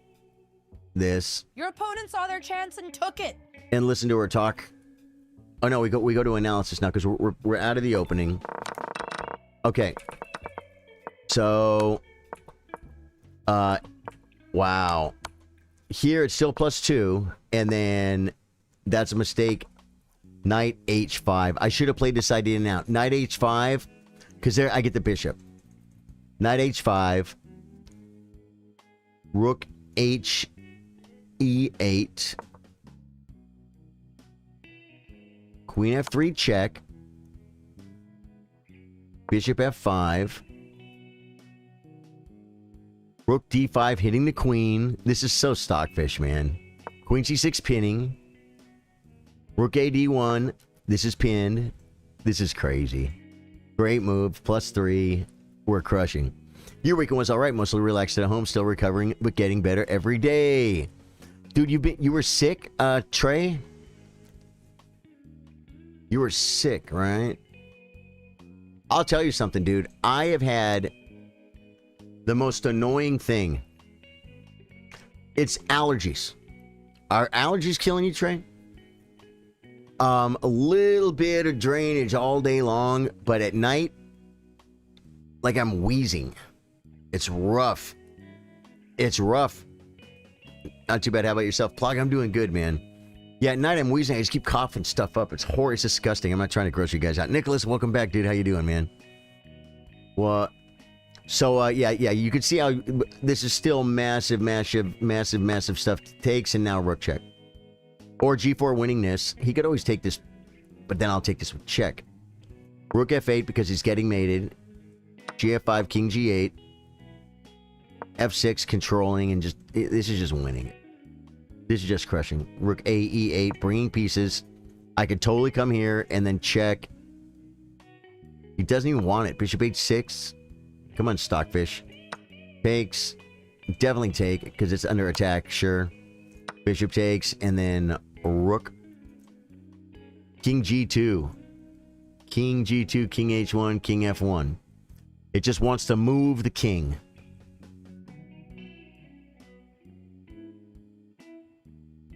this. Your opponent saw their chance and took it. And listen to her talk. Oh, no, we go to analysis now because we're out of the opening. Okay. So... wow. Here it's still +2, and then that's a mistake. Knight h5. I should have played this idea now. Knight h5, because there I get the bishop. Knight h5. Rook h e8. Queen f3 check. Bishop f5. Rook d5 hitting the queen. This is so stockfish, man. Queen c6 pinning. Rook a d1. This is pinned. This is crazy. Great move. +3. We're crushing. Your weekend was all right. Mostly relaxed at home. Still recovering, but getting better every day. Dude, you were sick, Trey? You were sick, right? I'll tell you something, dude. I have had... the most annoying thing. It's allergies. Are allergies killing you, Trey? A little bit of drainage all day long, but at night, like I'm wheezing. It's rough. It's rough. Not too bad. How about yourself? Plug, I'm doing good, man. Yeah, at night I'm wheezing. I just keep coughing stuff up. It's horrible. It's disgusting. I'm not trying to gross you guys out. Nicholas, welcome back, dude. How you doing, man? What? So, yeah, you can see how this is still massive stuff takes, and now rook check. Or g4 winning this. He could always take this, but then I'll take this with check. Rook f8 because he's getting mated. gf5, king g8. f6 controlling, and just, this is just winning. This is just crushing. Rook a e8, bringing pieces. I could totally come here and then check. He doesn't even want it. Bishop h6. Come on, Stockfish. Takes. Definitely take, because it's under attack, sure. Bishop takes, and then rook. King g2. King g2, king h1, king f1. It just wants to move the king.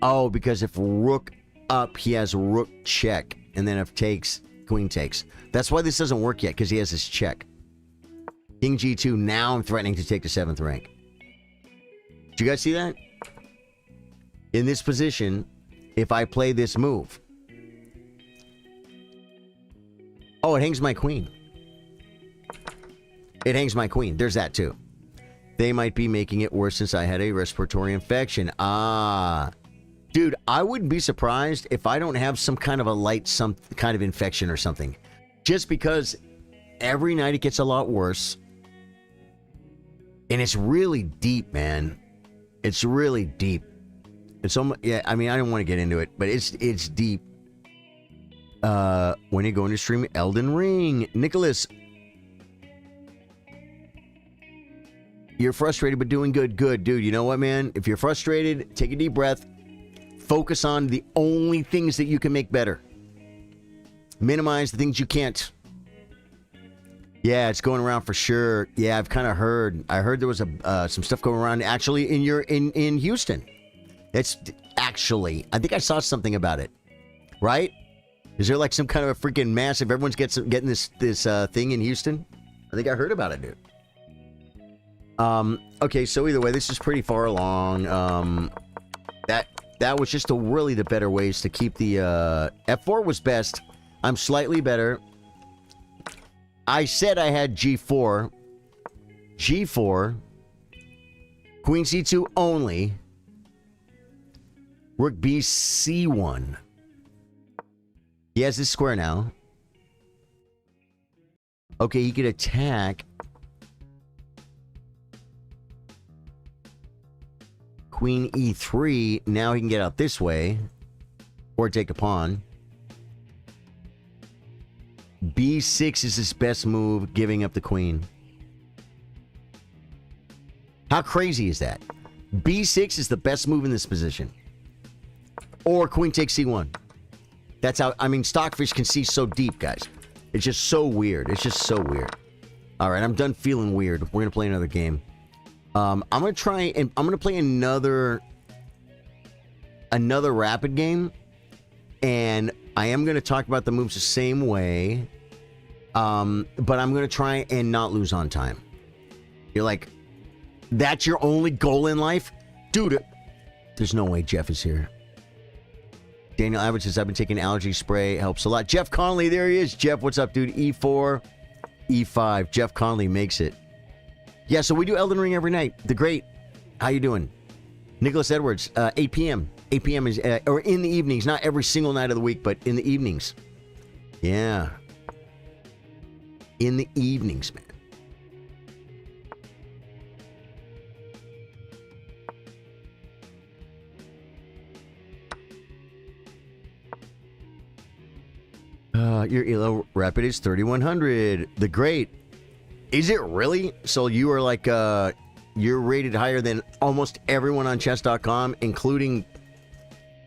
Oh, because if rook up, he has rook check. And then if takes, queen takes. That's why this doesn't work yet, because he has his check. King g2, now I'm threatening to take the 7th rank. Did you guys see that? In this position, if I play this move. Oh, it hangs my queen. It hangs my queen. There's that too. They might be making it worse since I had a respiratory infection. Ah. Dude, I wouldn't be surprised if I don't have some kind of a light, some kind of infection or something. Just because every night it gets a lot worse. And it's really deep, man. It's really deep. It's almost, yeah, I mean, I don't want to get into it, but it's deep. When you going to stream Elden Ring, Nicholas, you're frustrated but doing good. Good, dude. You know what, man? If you're frustrated, take a deep breath. Focus on the only things that you can make better. Minimize the things you can't. Yeah, it's going around for sure. Yeah, I've kind of heard. I heard there was some stuff going around actually in Houston. It's actually, I think I saw something about it. Right? Is there like some kind of a freaking massive? Everyone's getting this thing in Houston. I think I heard about it, dude. Okay, so either way, this is pretty far along. That was just really the better ways to keep the F4 was best. I'm slightly better. I said I had G4. G4. Queen C2 only. Rook B C1. He has this square now. Okay, he could attack. Queen E3. Now he can get out this way. Or take a pawn. B6 is his best move, giving up the queen. How crazy is that? B6 is the best move in this position. Or queen takes C1. That's how, I mean, Stockfish can see so deep, guys. It's just so weird. It's just so weird. All right, I'm done feeling weird. We're going to play another game. I'm going to try and I'm going to play another rapid game. And I am going to talk about the moves the same way. But I'm going to try and not lose on time. You're like, that's your only goal in life? Dude, there's no way Jeff is here. Daniel Abbott says, I've been taking allergy spray. It helps a lot. Jeff Conley, there he is. Jeff, what's up, dude? E4, E5. Jeff Conley makes it. Yeah, so we do Elden Ring every night. The Great. How you doing? Nicholas Edwards, 8 p.m. 8 p.m. is, or in the evenings. Not every single night of the week, but in the evenings. Yeah. In the evenings, man. Your ELO Rapid is 3100. The Great. Is it really? So you are like, you're rated higher than almost everyone on chess.com, including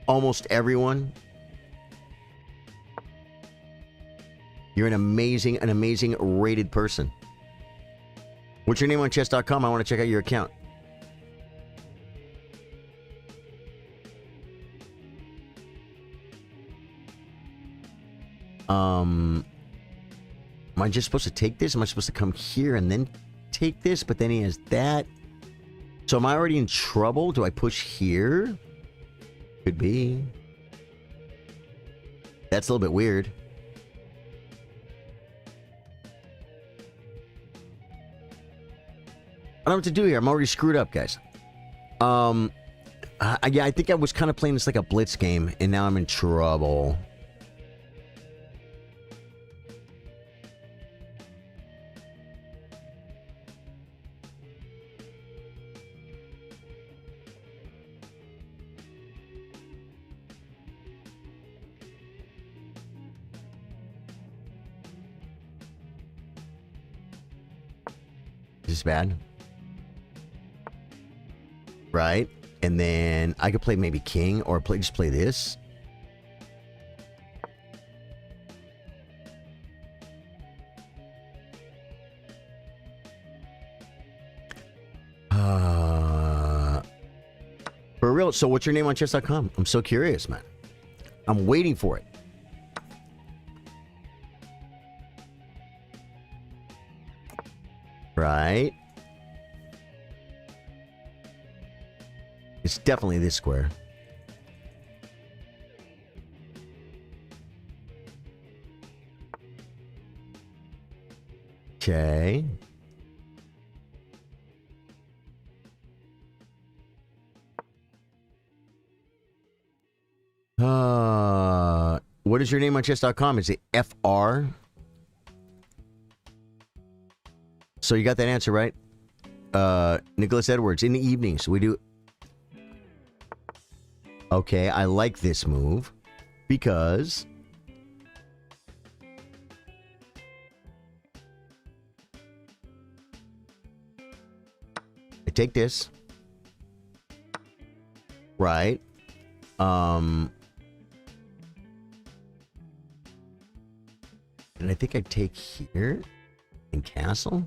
almost everyone? You're an amazing rated person. What's your name on chess.com? I want to check out your account. Am I just supposed to take this? Am I supposed to come here and then take this? But then he has that. So am I already in trouble? Do I push here? Could be. That's a little bit weird. I don't know what to do here. I'm already screwed up, guys. Yeah, I think I was kind of playing this like a blitz game, and now I'm in trouble. Is this bad? Right? And then I could play maybe king or just play this. For real. So what's your name on chess.com? I'm so curious, man. I'm waiting for it. Right. It's definitely this square. Okay. What is your name on chess.com? Is it FR? So you got that answer right. Nicholas Edwards, in the evenings we do. Okay, I like this move because I take this. Right. And I think I take here in castle.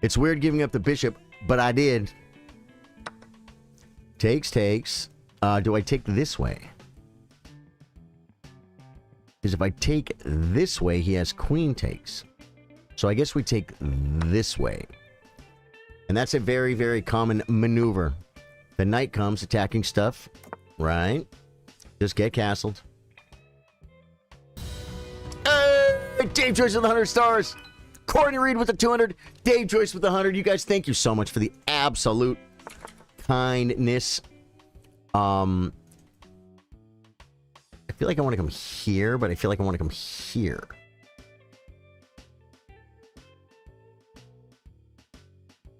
It's weird giving up the bishop, but I did. Takes. Do I take this way? Because if I take this way, he has queen takes. So I guess we take this way. And that's a very, very common maneuver. The knight comes attacking stuff. Right. Just get castled. Dave Joyce with 100 stars. Courtney Reed with the 200. Dave Joyce with the 100. You guys, thank you so much for the absolute kindness. I feel like I want to come here, but I feel like I want to come here.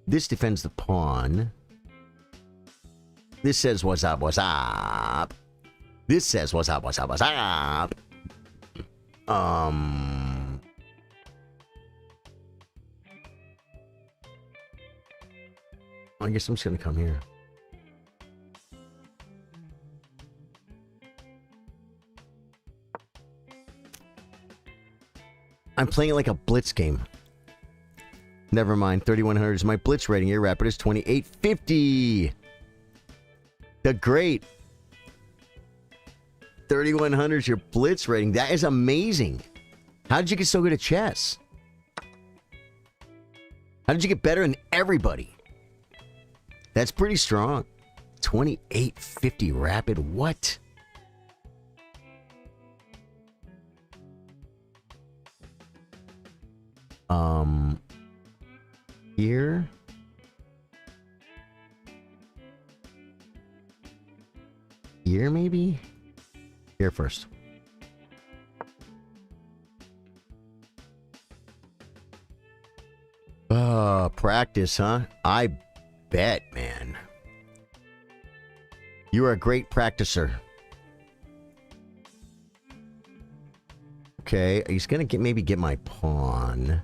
This defends the pawn. This says, what's up, what's up? This says, what's up, what's up, what's up? I guess I'm just gonna come here. I'm playing it like a blitz game. Never mind. 3100 is my blitz rating. Your rapid is 2850. The great 3100 is your blitz rating. That is amazing. How did you get so good at chess? How did you get better than everybody? That's pretty strong. 2850 rapid. What? Here. Here, maybe? Here first. Practice, huh? I bet, man. You are a great practicer. Okay, he's gonna maybe get my pawn.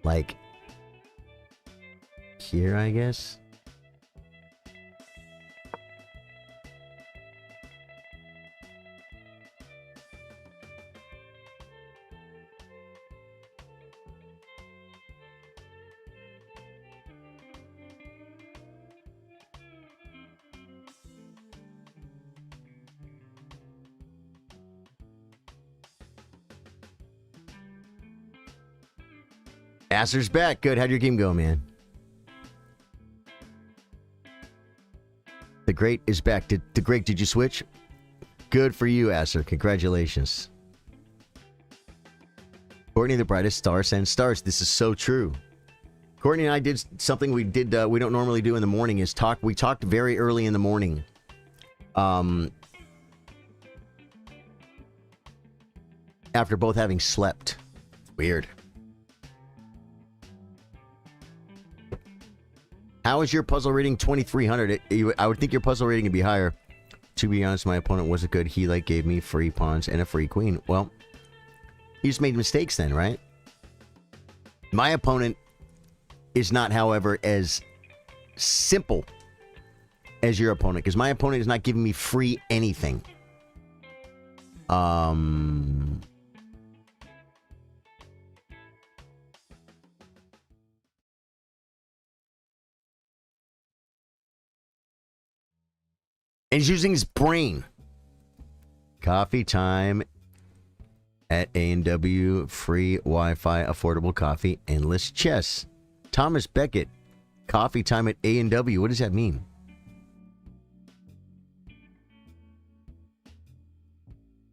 Like here, I guess. Asser's back. Good. How'd your game go, man? The Great is back. Did you switch? Good for you, Asser. Congratulations. Courtney, the brightest star sends stars. This is so true. Courtney and I did something we don't normally do in the morning is talk. We talked very early in the morning. After both having slept. Weird. How is your puzzle rating 2300? I would think your puzzle rating would be higher. To be honest, my opponent wasn't good. He like gave me free pawns and a free queen. Well, he just made mistakes then, right? My opponent is not, however, as simple as your opponent, because my opponent is not giving me free anything. And he's using his brain. Coffee time at A&W. Free Wi-Fi, affordable coffee, endless chess. Thomas Beckett. Coffee time at A&W. What does that mean?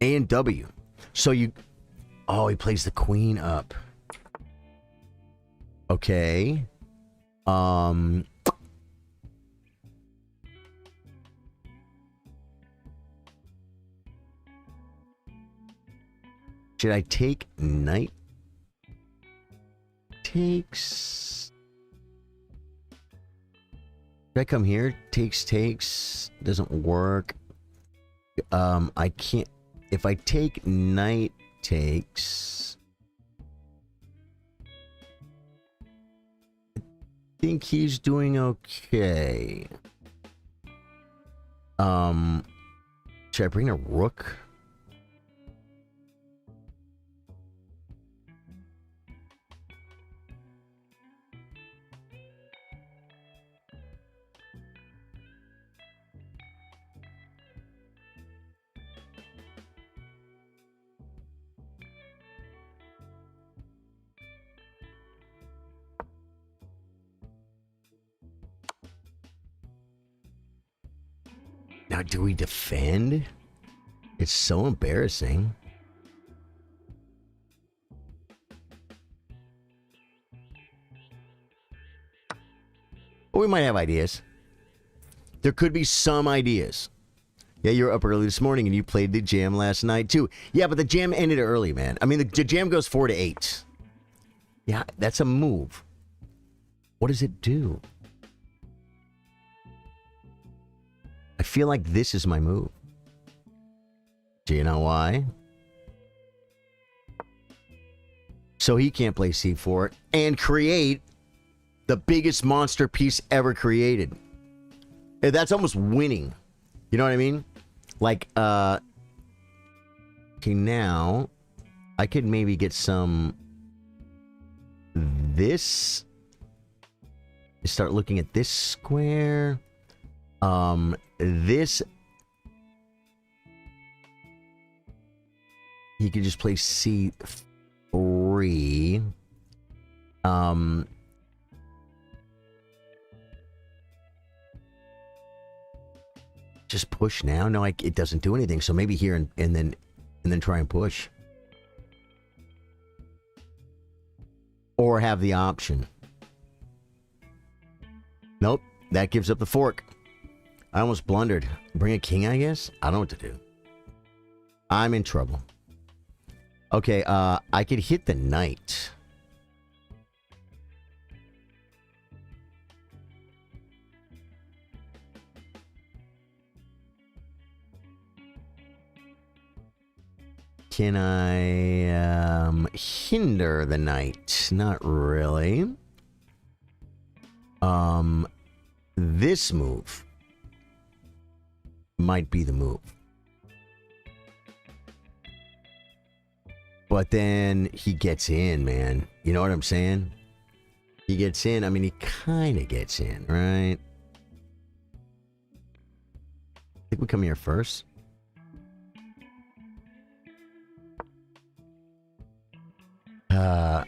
A&W. So you... Oh, he plays the queen up. Okay. Should I take knight? Takes. Should I come here? Takes. Doesn't work. I can't. If I take knight takes. I think he's doing okay. Should I bring a rook? Now, do we defend? It's so embarrassing. But we might have ideas. There could be some ideas. Yeah, you were up early this morning and you played the jam last night too. Yeah, but the jam ended early, man. I mean, the jam goes 4 to 8. Yeah, that's a move. What does it do? I feel like this is my move. Do you know why? So he can't play c4 and create the biggest monster piece ever created. That's almost winning. You know what I mean? Like, okay, now I could maybe get some this. Start looking at this square. This, he could just play c3. Just push now. No, it doesn't do anything. So maybe here and then try and push, or have the option. Nope, that gives up the fork. I almost blundered. Bring a king, I guess? I don't know what to do. I'm in trouble. Okay, I could hit the knight. Can I hinder the knight? Not really. This move might be the move. But then he gets in, man. You know what I'm saying? He gets in. I mean, he kind of gets in, right? I think we come here first.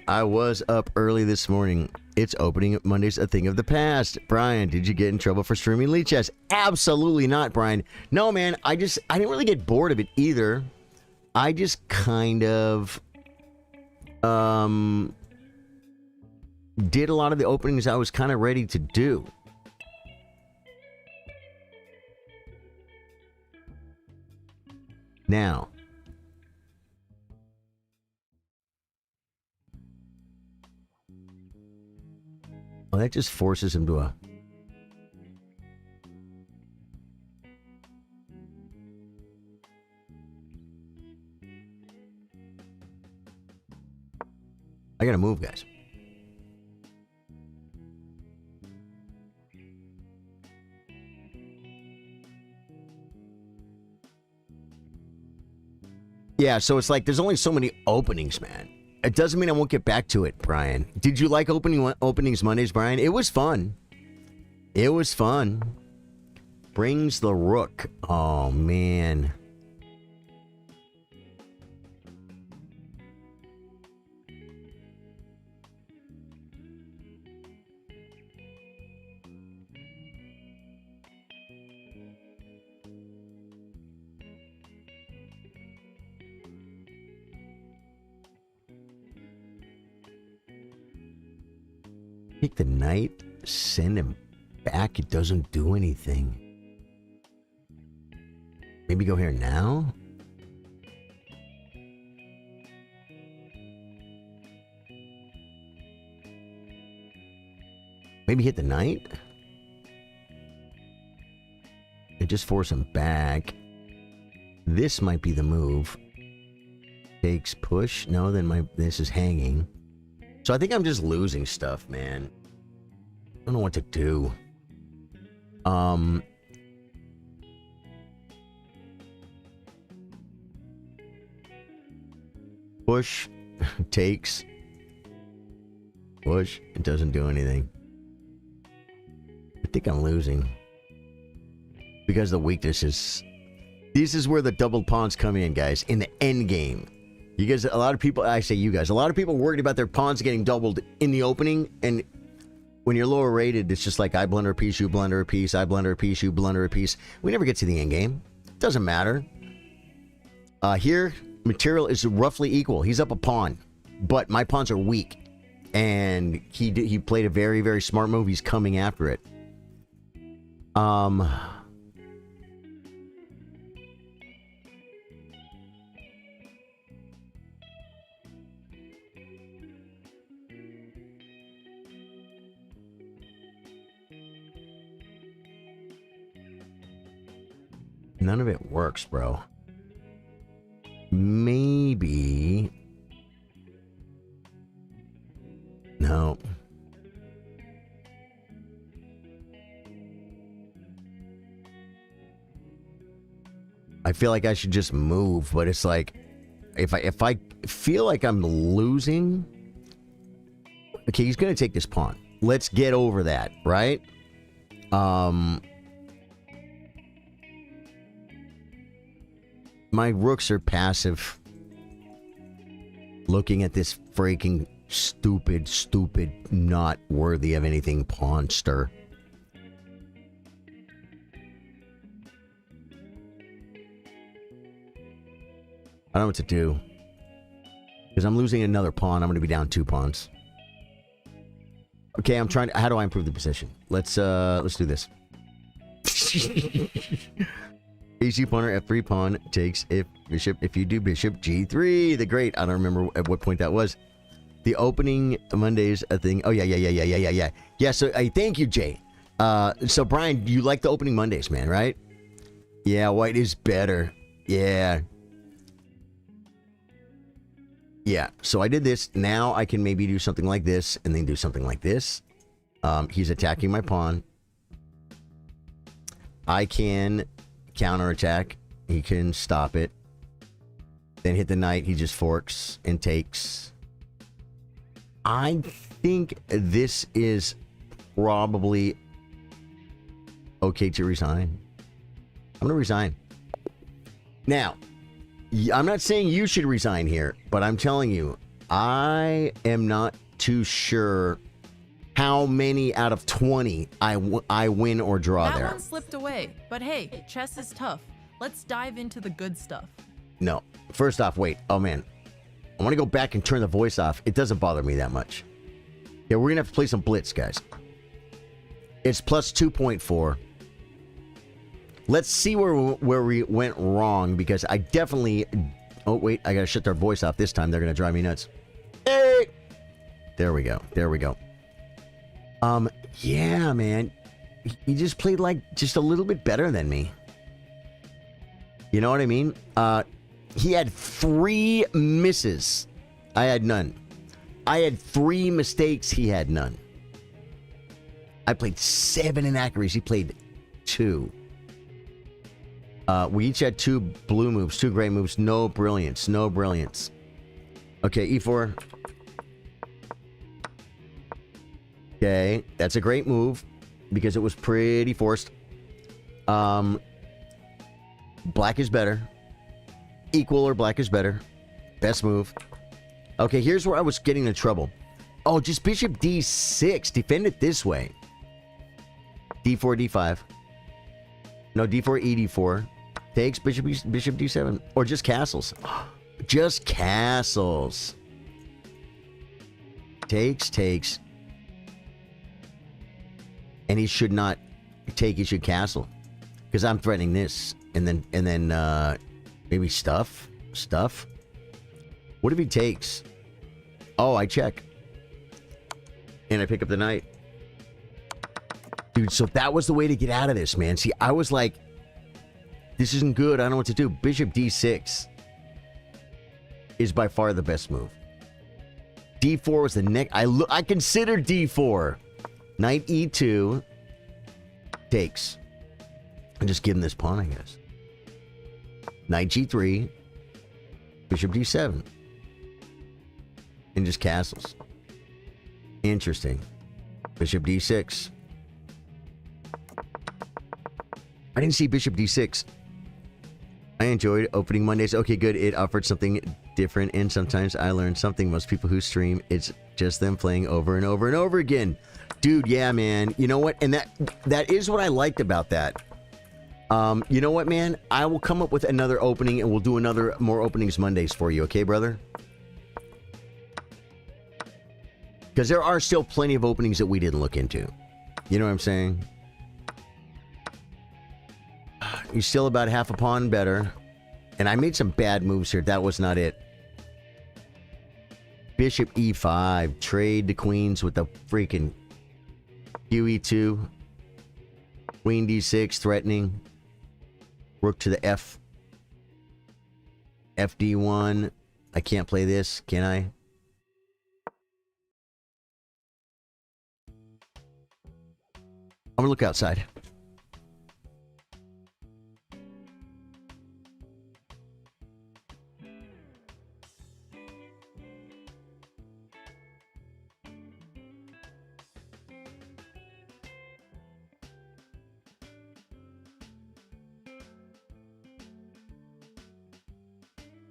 I was up early this morning. It's opening Monday's a thing of the past. Brian, did you get in trouble for streaming Lead Chess? Absolutely not, Brian. No, man, I didn't really get bored of it either. I just kind of did a lot of the openings I was kind of ready to do. Now, well, that just forces him to a I gotta move, guys. Yeah, so it's like there's only so many openings, man. It doesn't mean I won't get back to it, Brian. Did you like openings Mondays, Brian? It was fun. It was fun. Brings the rook. Oh, man. Take the knight, send him back. It doesn't do anything. Maybe go here now? Maybe hit the knight? And just force him back. This might be the move. Takes push. No, then this is hanging. So I think I'm just losing stuff, man. I don't know what to do. Push. Takes. Push. It doesn't do anything. I think I'm losing. Because the weakness is... This is where the double pawns come in, guys. In the end game. You guys, a lot of people, I say you guys, a lot of people worried about their pawns getting doubled in the opening, and when you're lower rated, it's just like I blunder a piece, you blunder a piece, I blunder a piece, you blunder a piece. We never get to the end game. Doesn't matter. Here, material is roughly equal. He's up a pawn, but my pawns are weak, and he played a very, very smart move. He's coming after it. None of it works, bro. Maybe... No. I feel like I should just move, but it's like... If I feel like I'm losing... Okay, he's gonna take this pawn. Let's get over that, right? My rooks are passive. Looking at this freaking stupid, not worthy of anything pawnster. I don't know what to do. Because I'm losing another pawn. I'm going to be down 2 pawns. Okay, I'm trying to... How do I improve the position? Let's do this. AC punter F3 pawn takes if bishop. If you do bishop G3, the great. I don't remember at what point that was. The opening Mondays a thing. Oh yeah. Yeah. So thank you, Jay. So Brian, you like the opening Mondays, man, right? Yeah, white is better. Yeah. Yeah. So I did this. Now I can maybe do something like this and then do something like this. He's attacking my pawn. I can counterattack. He can stop it. Then hit the knight. He just forks and takes. I think this is probably okay to resign. I'm going to resign. Now, I'm not saying you should resign here, but I'm telling you, I am not too sure how many out of 20 I win or draw that there. That one slipped away, but hey, chess is tough. Let's dive into the good stuff. No. First off, wait. Oh, man. I want to go back and turn the voice off. It doesn't bother me that much. Yeah, we're going to have to play some blitz, guys. It's plus 2.4. Let's see where we went wrong, because I definitely... Oh, wait. I got to shut their voice off this time. They're going to drive me nuts. Hey! There we go. There we go. Yeah, man. He just played, like, just a little bit better than me. You know what I mean? He had 3 misses. I had none. I had 3 mistakes. He had none. I played 7 inaccuracies. He played 2. We each had 2 blue moves, 2 gray moves. No brilliance. No brilliance. Okay, e4. Okay, that's a great move because it was pretty forced. Black is better. Equal or black is better. Best move. Okay, here's where I was getting in trouble. Oh, just bishop d6. Defend it this way. d4, d5. No, d4, e d4. Takes bishop d7. Or just castles. Just castles. Takes. And he should not take, he should castle. Because I'm threatening this. And then maybe stuff. What if he takes? Oh, I check. And I pick up the knight. Dude, so that was the way to get out of this, man. See, I was like, this isn't good. I don't know what to do. Bishop d6 is by far the best move. d4 was the next. I considered d4. Knight e2 takes. And just give him this pawn, I guess. Knight g3. Bishop d7. And just castles. Interesting. Bishop d6. I didn't see bishop d6. I enjoyed opening Mondays. Okay, good. It offered something different, and sometimes I learned something. Most people who stream, it's just them playing over and over and over again. Dude, yeah, man. You know what? And that is what I liked about that. You know what, man? I will come up with another opening, and we'll do more openings Mondays for you. Okay, brother? Because there are still plenty of openings that we didn't look into. You know what I'm saying? You're still about half a pawn better. And I made some bad moves here. That was not it. Bishop e5. Trade the queens with the freaking QE2. Queen d6 threatening. Rook to the F. FD1. I can't play this, can I? I'm gonna look outside.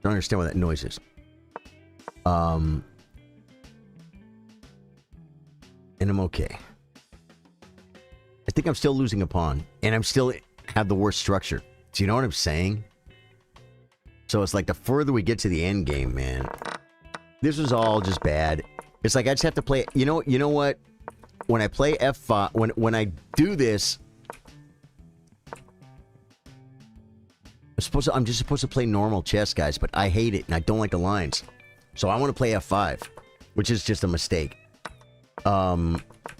Don't understand what that noise is. And I'm okay. I think I'm still losing a pawn, and I'm still have the worst structure. Do you know what I'm saying? So it's like the further we get to the end game, man. This was all just bad. It's like I just have to play. You know what? When I play F5, when I do this, I'm just supposed to play normal chess, guys, but I hate it and I don't like the lines. So I want to play F5, which is just a mistake.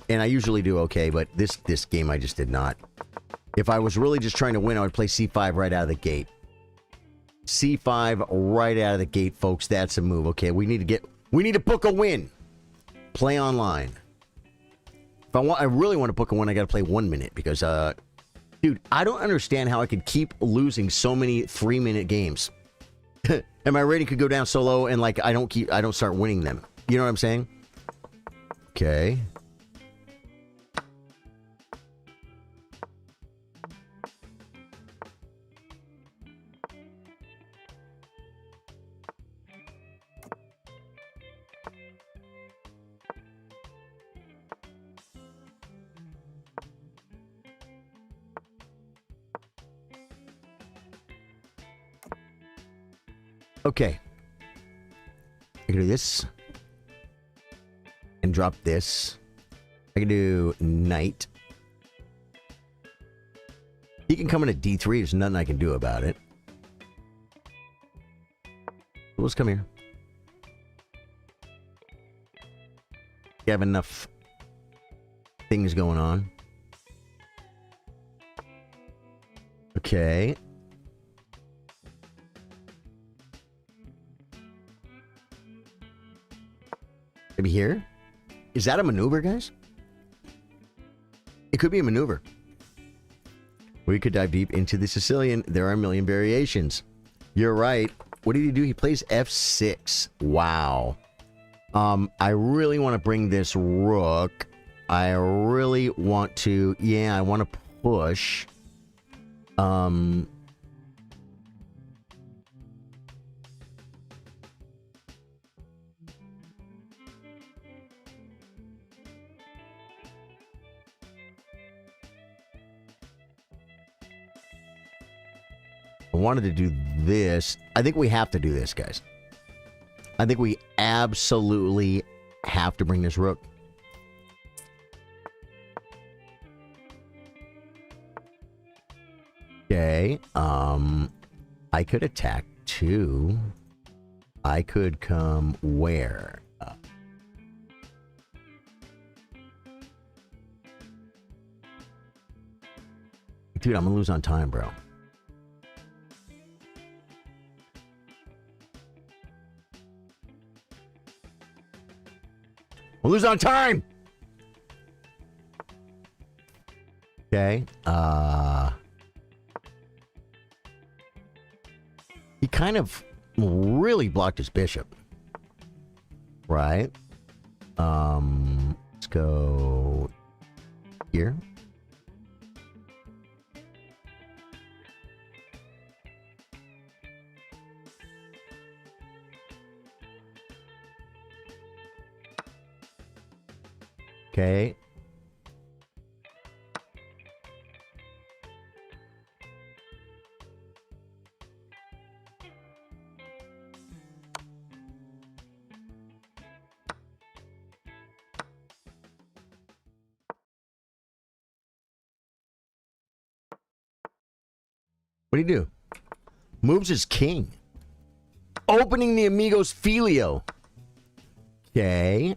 And I usually do okay, but this game I just did not. If I was really just trying to win, I would play C5 right out of the gate. C5 right out of the gate, folks. That's a move. Okay, we need to book a win. Play online. If I really want to book a win, I got to play 1 minute because dude, I don't understand how I could keep losing so many 3-minute games. And my rating could go down so low, and like I don't start winning them. You know what I'm saying? Okay. Okay. I can do this. And drop this. I can do knight. He can come in at D3. There's nothing I can do about it. Let's come here. You have enough things going on. Okay. Maybe here? Is that a maneuver, guys? It could be a maneuver. We could dive deep into the Sicilian. There are a million variations. You're right. What did he do? He plays f6. Wow. I really want to bring this rook. I really want to... Yeah, I want to push. I wanted to do this. I think we have to do this, guys. I think we absolutely have to bring this rook. Okay. I could attack too. I could come where? Dude, I'm gonna lose on time, bro. We'll lose on time. Okay. He kind of really blocked his bishop. Right. Let's go here. Okay. What do you do? Moves his king. Opening the Amigos Filio. Okay.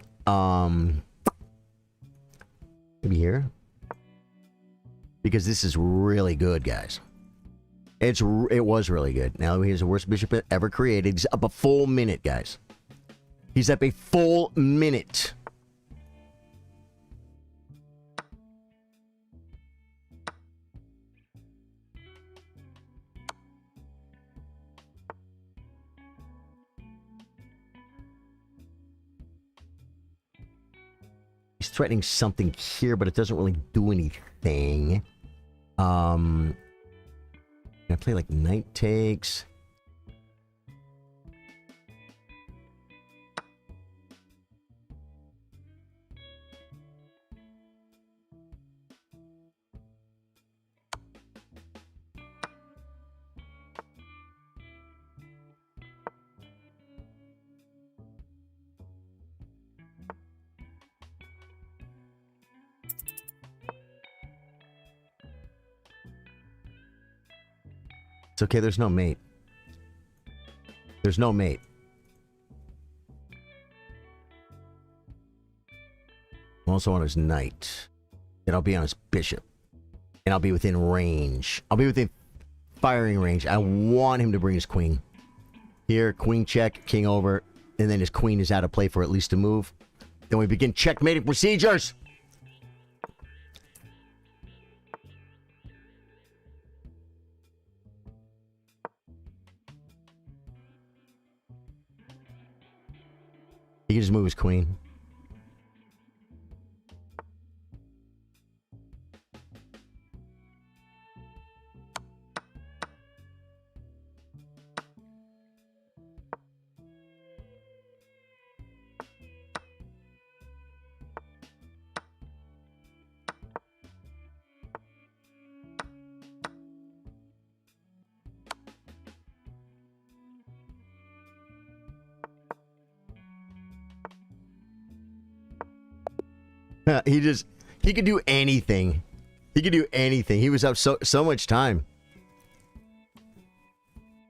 Maybe here. Because this is really good, guys. It was really good. Now he's the worst bishop ever created. He's up a full minute, guys. He's up a full minute. He's threatening something here, but it doesn't really do anything. Can I play like knight takes? It's okay, there's no mate. There's no mate. I'm also on his knight. And I'll be on his bishop. And I'll be within range. I'll be within firing range. I want him to bring his queen. Here, queen check, king over. And then his queen is out of play for at least a move. Then we begin checkmating procedures. He can just move his queen. He could do anything. He could do anything. He was up so much time.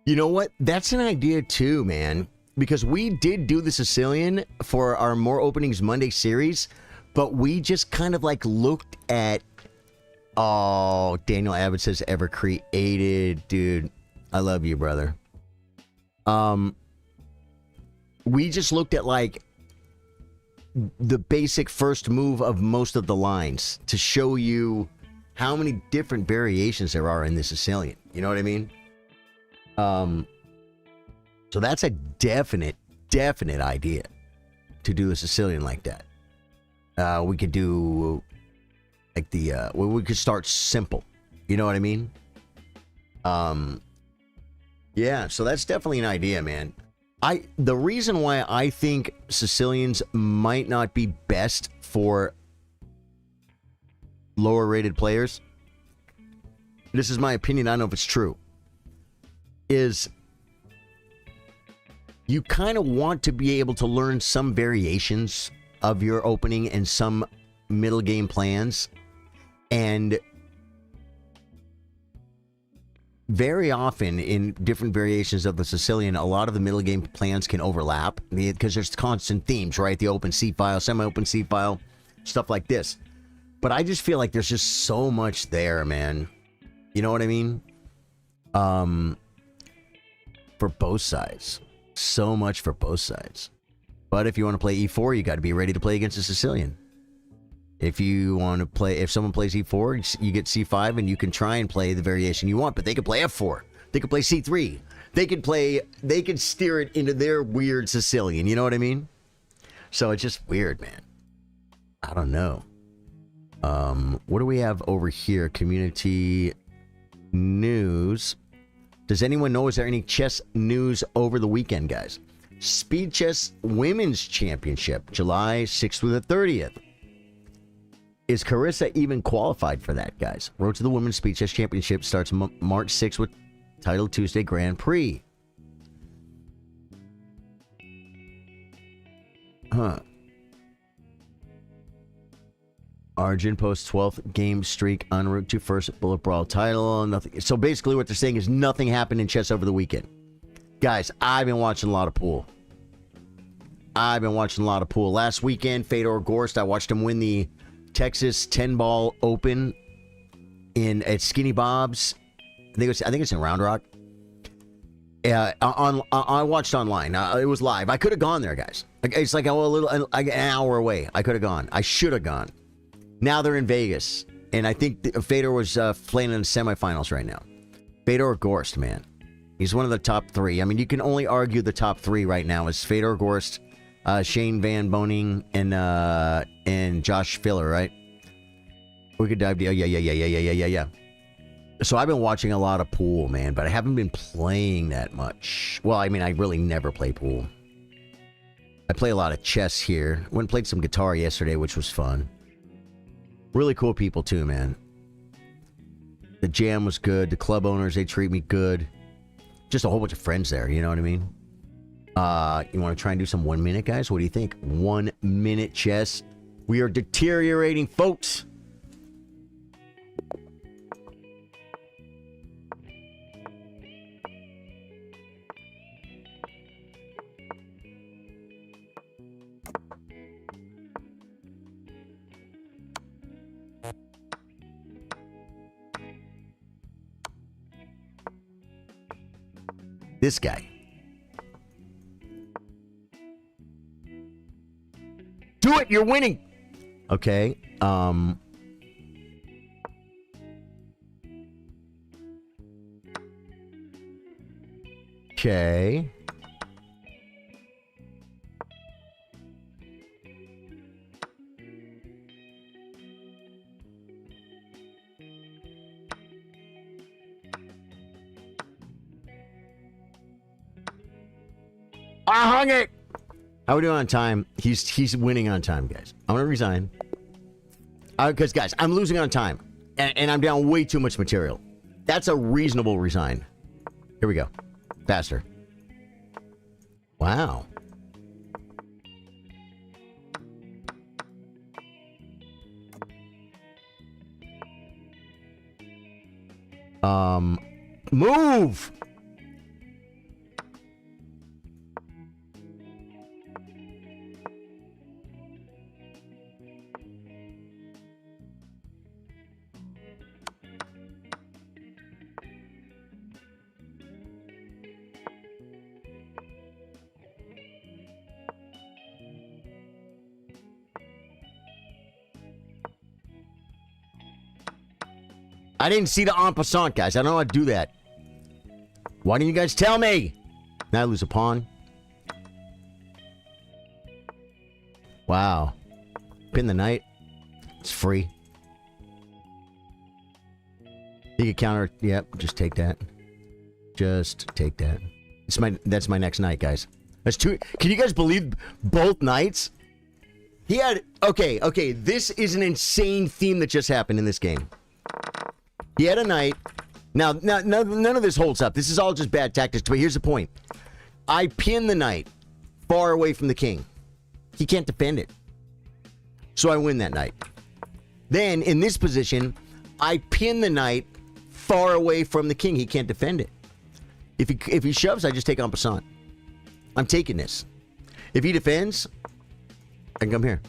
You know what? That's an idea too, man. Because we did do the Sicilian for our More Openings Monday series, but we just kind of like looked at... Oh, Daniel Abbott says ever created. Dude, I love you, brother. We just looked at like the basic first move of most of the lines to show you how many different variations there are in the Sicilian. You know what I mean? So that's a definite idea to do a Sicilian like that. We could do like we could start simple. You know what I mean? Yeah, so that's definitely an idea, man. The reason why I think Sicilians might not be best for lower rated players, this is my opinion, I don't know if it's true, is you kind of want to be able to learn some variations of your opening and some middle game plans. And very often in different variations of the Sicilian, a lot of the middle game plans can overlap because there's constant themes, right? The open C file, semi-open C file, stuff like this. But I just feel like there's just so much there, man. You know what I mean? For both sides. So much for both sides. But if you want to play E4, you got to be ready to play against a Sicilian. If you want to play, if someone plays E4, you get C5 and you can try and play the variation you want, but they could play F4. They could play C3. They could steer it into their weird Sicilian. You know what I mean? So it's just weird, man. I don't know. What do we have over here? Community news. Does anyone know, is there any chess news over the weekend, guys? Speed Chess Women's Championship, July 6th through the 30th. Is Carissa even qualified for that, guys? Road to the Women's Speed Chess Championship starts March 6th with Title Tuesday Grand Prix. Arjun posts 12th game streak en route to first Bullet Brawl title. Nothing. So basically what they're saying is nothing happened in chess over the weekend. Guys, I've been watching a lot of pool. Last weekend, Fedor Gorst, I watched him win the Texas 10-ball open at Skinny Bob's. I think it's in Round Rock. I watched online. It was live. I could have gone there, guys. It's like an hour away. I could have gone. I should have gone. Now they're in Vegas, and I think Fedor was playing in the semifinals right now. Fedor Gorst, man, he's one of the top three. I mean, you can only argue the top three right now is Fedor Gorst, Shane Van Boening, and Josh Filler, right? We could dive. Yeah. So I've been watching a lot of pool, man, but I haven't been playing that much. Well, I mean, I really never play pool. I play a lot of chess here. Went and played some guitar yesterday, which was fun. Really cool people too, man. The jam was good. The club owners, they treat me good. Just a whole bunch of friends there, you know what I mean? You want to try and do some 1 minute, guys? What do you think? 1 minute chess. We are deteriorating, folks. This guy. Do it, you're winning. Okay. Okay. I hung it. How are we doing on time? He's winning on time, guys. I'm gonna resign. Because guys, I'm losing on time, and I'm down way too much material. That's a reasonable resign. Here we go. Faster. Wow. Move. I didn't see the en passant, guys. I don't know how to do that. Why didn't you guys tell me? Now I lose a pawn. Wow. Pin the knight. It's free. You can counter. Yep, just take that. Just take that. That's my next knight, guys. That's two. Can you guys believe both knights? He had... Okay. This is an insane theme that just happened in this game. He had a knight. Now, none of this holds up. This is all just bad tactics. But here's the point. I pin the knight far away from the king. He can't defend it. So I win that knight. Then, in this position, I pin the knight far away from the king. He can't defend it. If he shoves, I just take en passant. I'm taking this. If he defends, I can come here.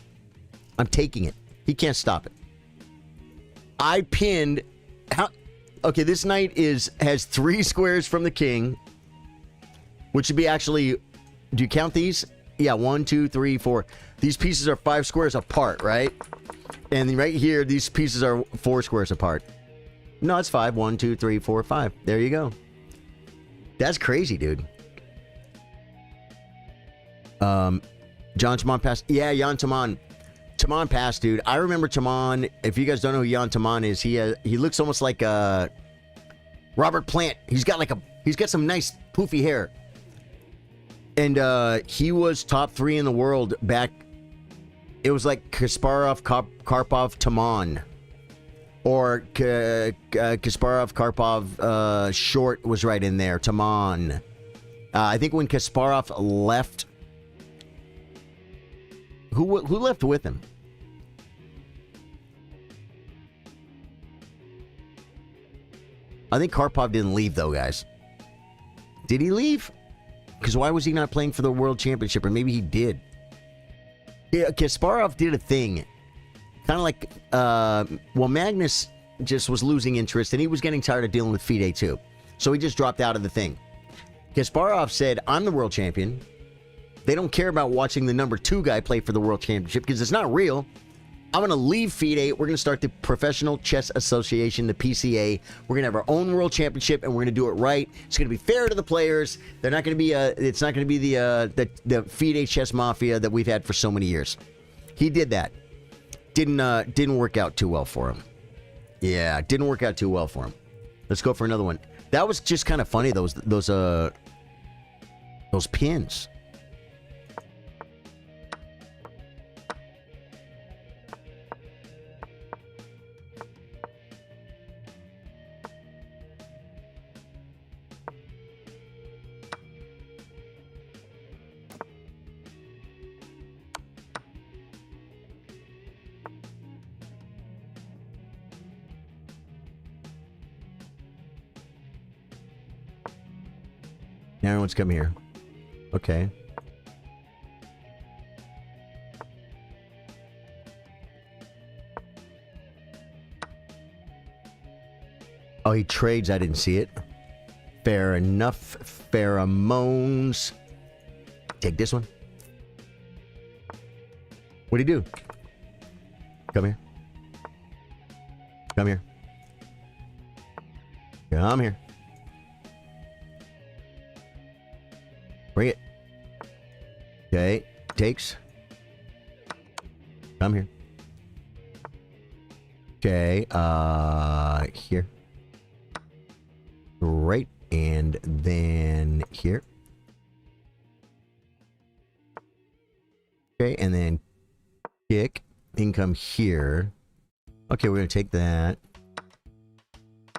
I'm taking it. He can't stop it. I pinned... Okay, this knight has 3 squares from the king, which should be actually... Do you count these? Yeah, 1, 2, 3, 4. These pieces are 5 squares apart, right? And right here, these pieces are 4 squares apart. No, it's 5. 1, 2, 3, 4, 5. There you go. That's crazy, dude. John Taman passed. Yeah, Jan Taman. Taman passed, dude. I remember Taman. If you guys don't know who Jan Taman is, he looks almost like Robert Plant. He's got some nice poofy hair. And he was top 3 in the world back. It was like Kasparov, Karpov, Taman. Or Kasparov, Karpov, Short was right in there. Taman. I think when Kasparov left... Who left with him? I think Karpov didn't leave, though, guys. Did he leave? Because why was he not playing for the World Championship? Or maybe he did. Yeah, Kasparov did a thing. Kind of like... well, Magnus just was losing interest, and he was getting tired of dealing with FIDE, too. So he just dropped out of the thing. Kasparov said, I'm the world champion. They don't care about watching the number 2 guy play for the World Championship because it's not real. I'm going to leave FIDE. We're going to start the Professional Chess Association, the PCA. We're going to have our own World Championship, and we're going to do it right. It's going to be fair to the players. They're not going to be it's not going to be the FIDE chess mafia that we've had for so many years. He did that. Didn't work out too well for him. Yeah, didn't work out too well for him. Let's go for another one. That was just kind of funny. Those pins. Now everyone's come here. Okay. Oh, he trades. I didn't see it. Fair enough. Pheromones. Take this one. What'd he do? Come here. Come here. Come here. Bring it. Okay. Takes. Come here. Okay. Here. Right. And then here. Okay. And then kick. Then come here. Okay. We're going to take that.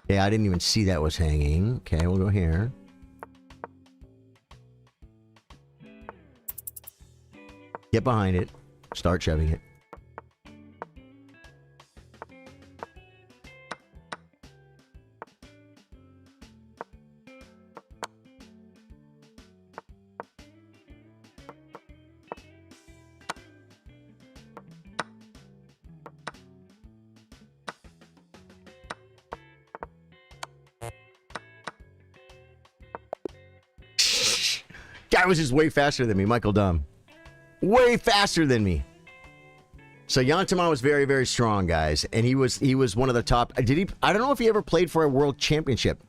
Okay. I didn't even see that was hanging. Okay. We'll go here. Get behind it. Start shoving it. Guy was just way faster than me, Michael Dumb. Way faster than me. So Yantaman was very, very strong, guys, and he was one of the top. Did he? I don't know if he ever played for a world championship.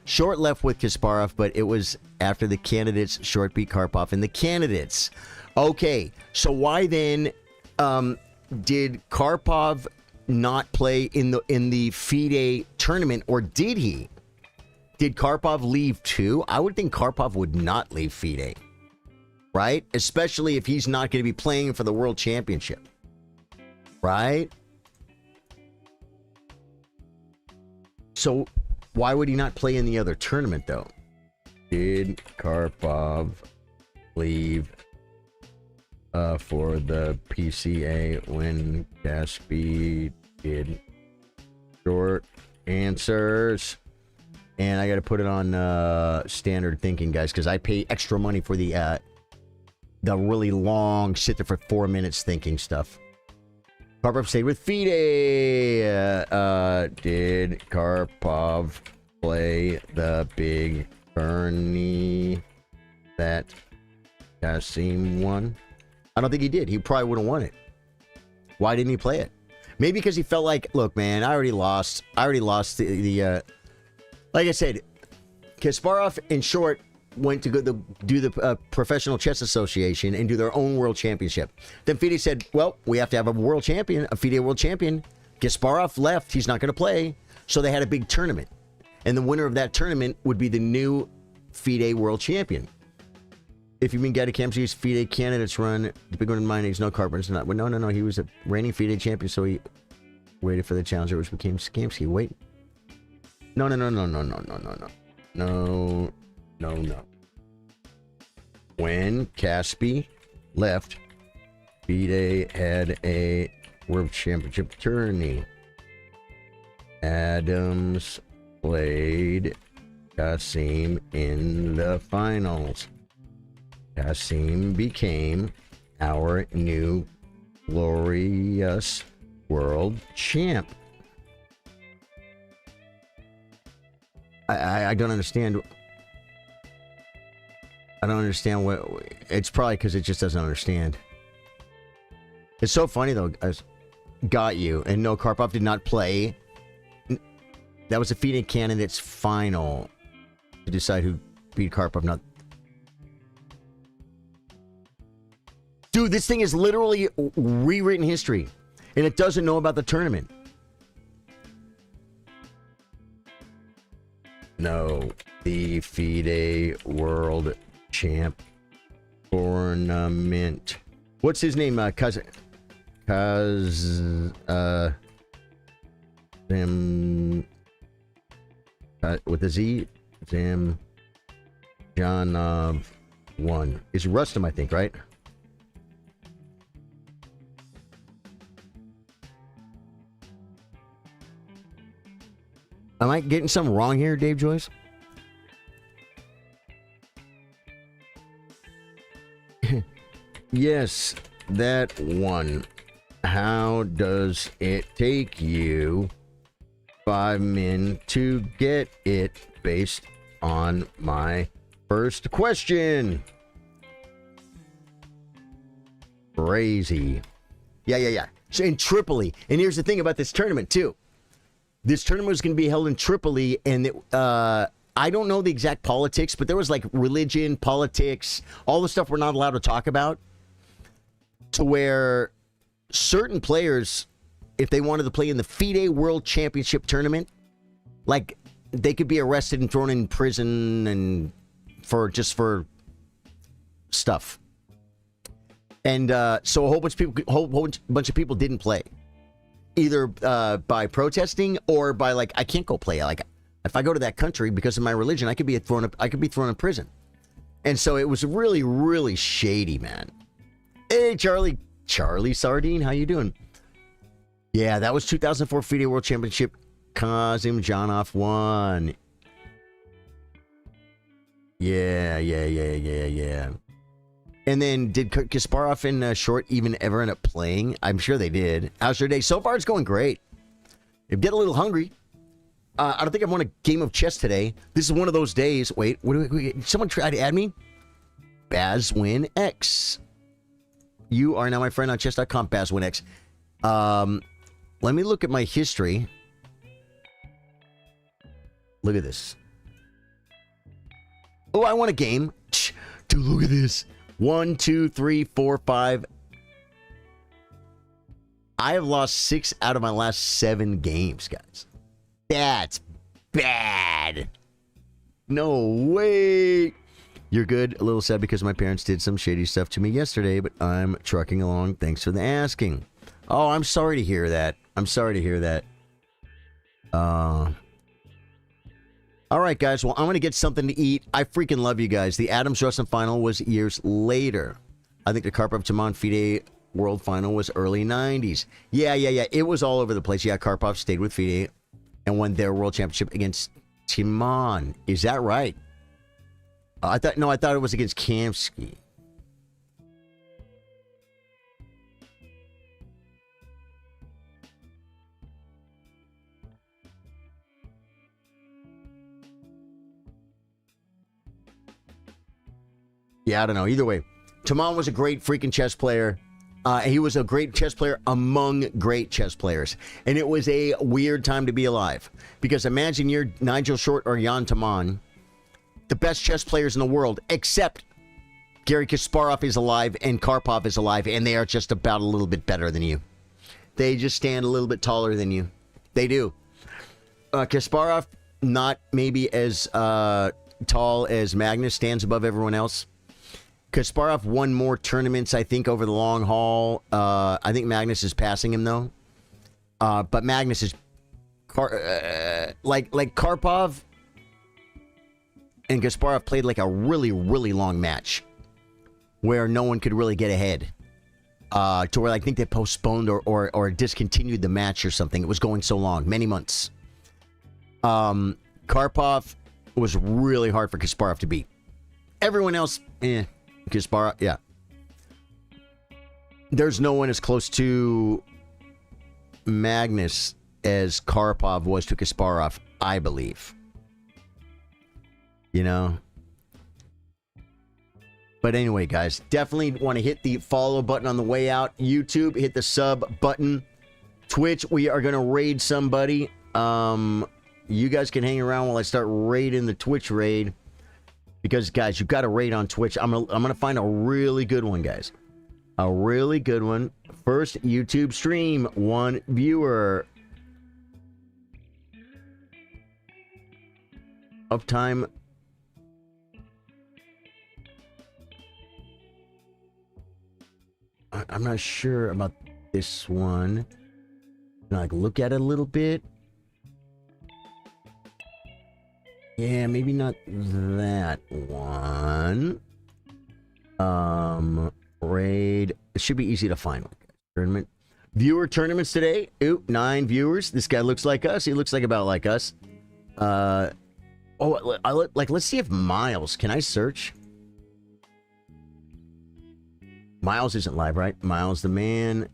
Short left with Kasparov, but it was after the candidates. Short beat Karpov in the candidates. Okay, so why then did Karpov not play in the FIDE tournament, or did he? Did Karpov leave too? I would think Karpov would not leave FIDE, right? Especially if he's not going to be playing for the world championship. Right? So, why would he not play in the other tournament, though? Did Karpov leave for the PCA when Gatsby did? Short answers. And I got to put it on standard thinking, guys, because I pay extra money for the really long, sit there for 4 minutes thinking stuff. Karpov stayed with FIDE. Did Karpov play the big tourney that Kasim won? I don't think he did. He probably would have won it. Why didn't he play it? Maybe because he felt like, look, man, I already lost the like I said, Kasparov, in short, went to go do the Professional Chess Association and do their own world championship. Then FIDE said, well, we have to have a world champion, a FIDE world champion. Kasparov left. He's not going to play. So they had a big tournament. And the winner of that tournament would be the new FIDE world champion. If you mean Gatti Kamsky's FIDE candidates run, the big one in mind is no Karpov. Not. Well, no. He was a reigning FIDE champion, so he waited for the challenger, which became Kamsky. Wait. No. No. When Caspi left, FIDE had a world championship tourney. Adams played Kasim in the finals. Kasim became our new glorious world champ. I don't understand. I don't understand what. It's probably because it just doesn't understand. It's so funny though. Got you. And no, Karpov did not play. That was a FIDE candidates final to decide who beat Karpov. Not. Dude, this thing is literally rewritten history, and it doesn't know about the tournament. No, the FIDE World Champ Tournament. What's his name? Them with a Z. Zam Janov won. It's Rustam, I think, right? Am I getting something wrong here, Dave Joyce? Yes, that one. How does it take you 5 min to get it based on my first question? Crazy. Yeah. So in Tripoli. And here's the thing about this tournament, too. This tournament was going to be held in Tripoli, and I don't know the exact politics, but there was like religion, politics, all the stuff we're not allowed to talk about, to where certain players, if they wanted to play in the FIDE World Championship tournament, like they could be arrested and thrown in prison and for stuff. And so a whole bunch of people didn't play. Either by protesting or by like, I can't go play. Like, if I go to that country because of my religion, I could be thrown in prison. And so it was really, really shady, man. Hey, Charlie Sardine, how you doing? Yeah, that was 2004 FIDE World Championship. Kasim Janov won. Yeah. And then, did Kasparov and Short even ever end up playing? I'm sure they did. How's your day? So far, it's going great. If get a little hungry. I don't think I've won a game of chess today. This is one of those days. Wait, someone try to add me? BazWinX. You are now my friend on chess.com, BazWinX. Let me look at my history. Look at this. Oh, I want a game. Dude, look at this. 1, 2, 3, 4, 5. I have lost 6 out of my last 7 games, guys. That's bad. No way. You're good. A little sad because my parents did some shady stuff to me yesterday, but I'm trucking along. Thanks for the asking. Oh, I'm sorry to hear that. I'm sorry to hear that. All right, guys. Well, I'm going to get something to eat. I freaking love you guys. The Adams Russell final was years later. I think the Karpov Timon FIDE World Final was early 90s. Yeah. It was all over the place. Yeah, Karpov stayed with FIDE and won their world championship against Timon. Is that right? I thought it was against Kamsky. Yeah, I don't know. Either way, Timon was a great freaking chess player. He was a great chess player among great chess players. And it was a weird time to be alive. Because imagine you're Nigel Short or Jan Timon, the best chess players in the world, except Garry Kasparov is alive and Karpov is alive, and they are just about a little bit better than you. They just stand a little bit taller than you. They do. Kasparov, not maybe as tall as Magnus, stands above everyone else. Kasparov won more tournaments, I think, over the long haul. I think Magnus is passing him, though. But Magnus is... like Karpov and Kasparov played like a really, really long match where no one could really get ahead. To where I think they postponed or discontinued the match or something. It was going so long, many months. Karpov was really hard for Kasparov to beat. Everyone else, Kasparov, yeah. There's no one as close to Magnus as Karpov was to Kasparov, I believe. You know? But anyway, guys, definitely want to hit the follow button on the way out. YouTube, hit the sub button. Twitch, we are going to raid somebody. You guys can hang around while I start raiding the Twitch raid. Because, guys, you've got to raid on Twitch. I'm gonna find a really good one, guys. A really good one. First YouTube stream, 1 viewer. Uptime. I'm not sure about this one. Can I, like, look at it a little bit? Yeah, maybe not that one. Raid. It should be easy to find. Tournament. Viewer tournaments today. Ooh, 9 viewers. This guy looks like us. He looks like about like us. Let's see if Miles. Can I search? Miles isn't live, right? Miles the man.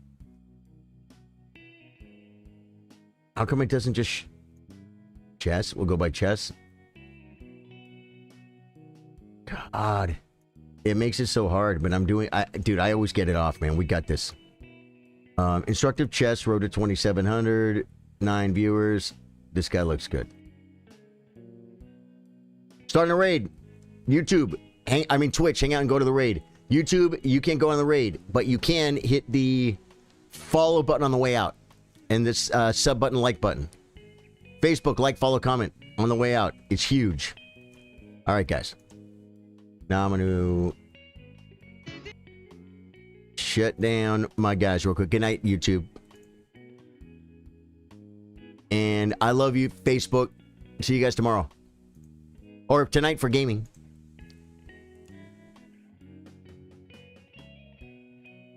How come it doesn't just chess? We'll go by chess. God, it makes it so hard, but I'm doing... Dude, I always get it off, man. We got this. Instructive Chess, road to 2,700. 9 viewers. This guy looks good. Starting a raid. YouTube. Twitch. Hang out and go to the raid. YouTube, you can't go on the raid, but you can hit the follow button on the way out. And this sub button, like button. Facebook, like, follow, comment on the way out. It's huge. All right, guys. Now I'm going to shut down my guys real quick. Good night, YouTube. And I love you, Facebook. See you guys tomorrow. Or tonight for gaming.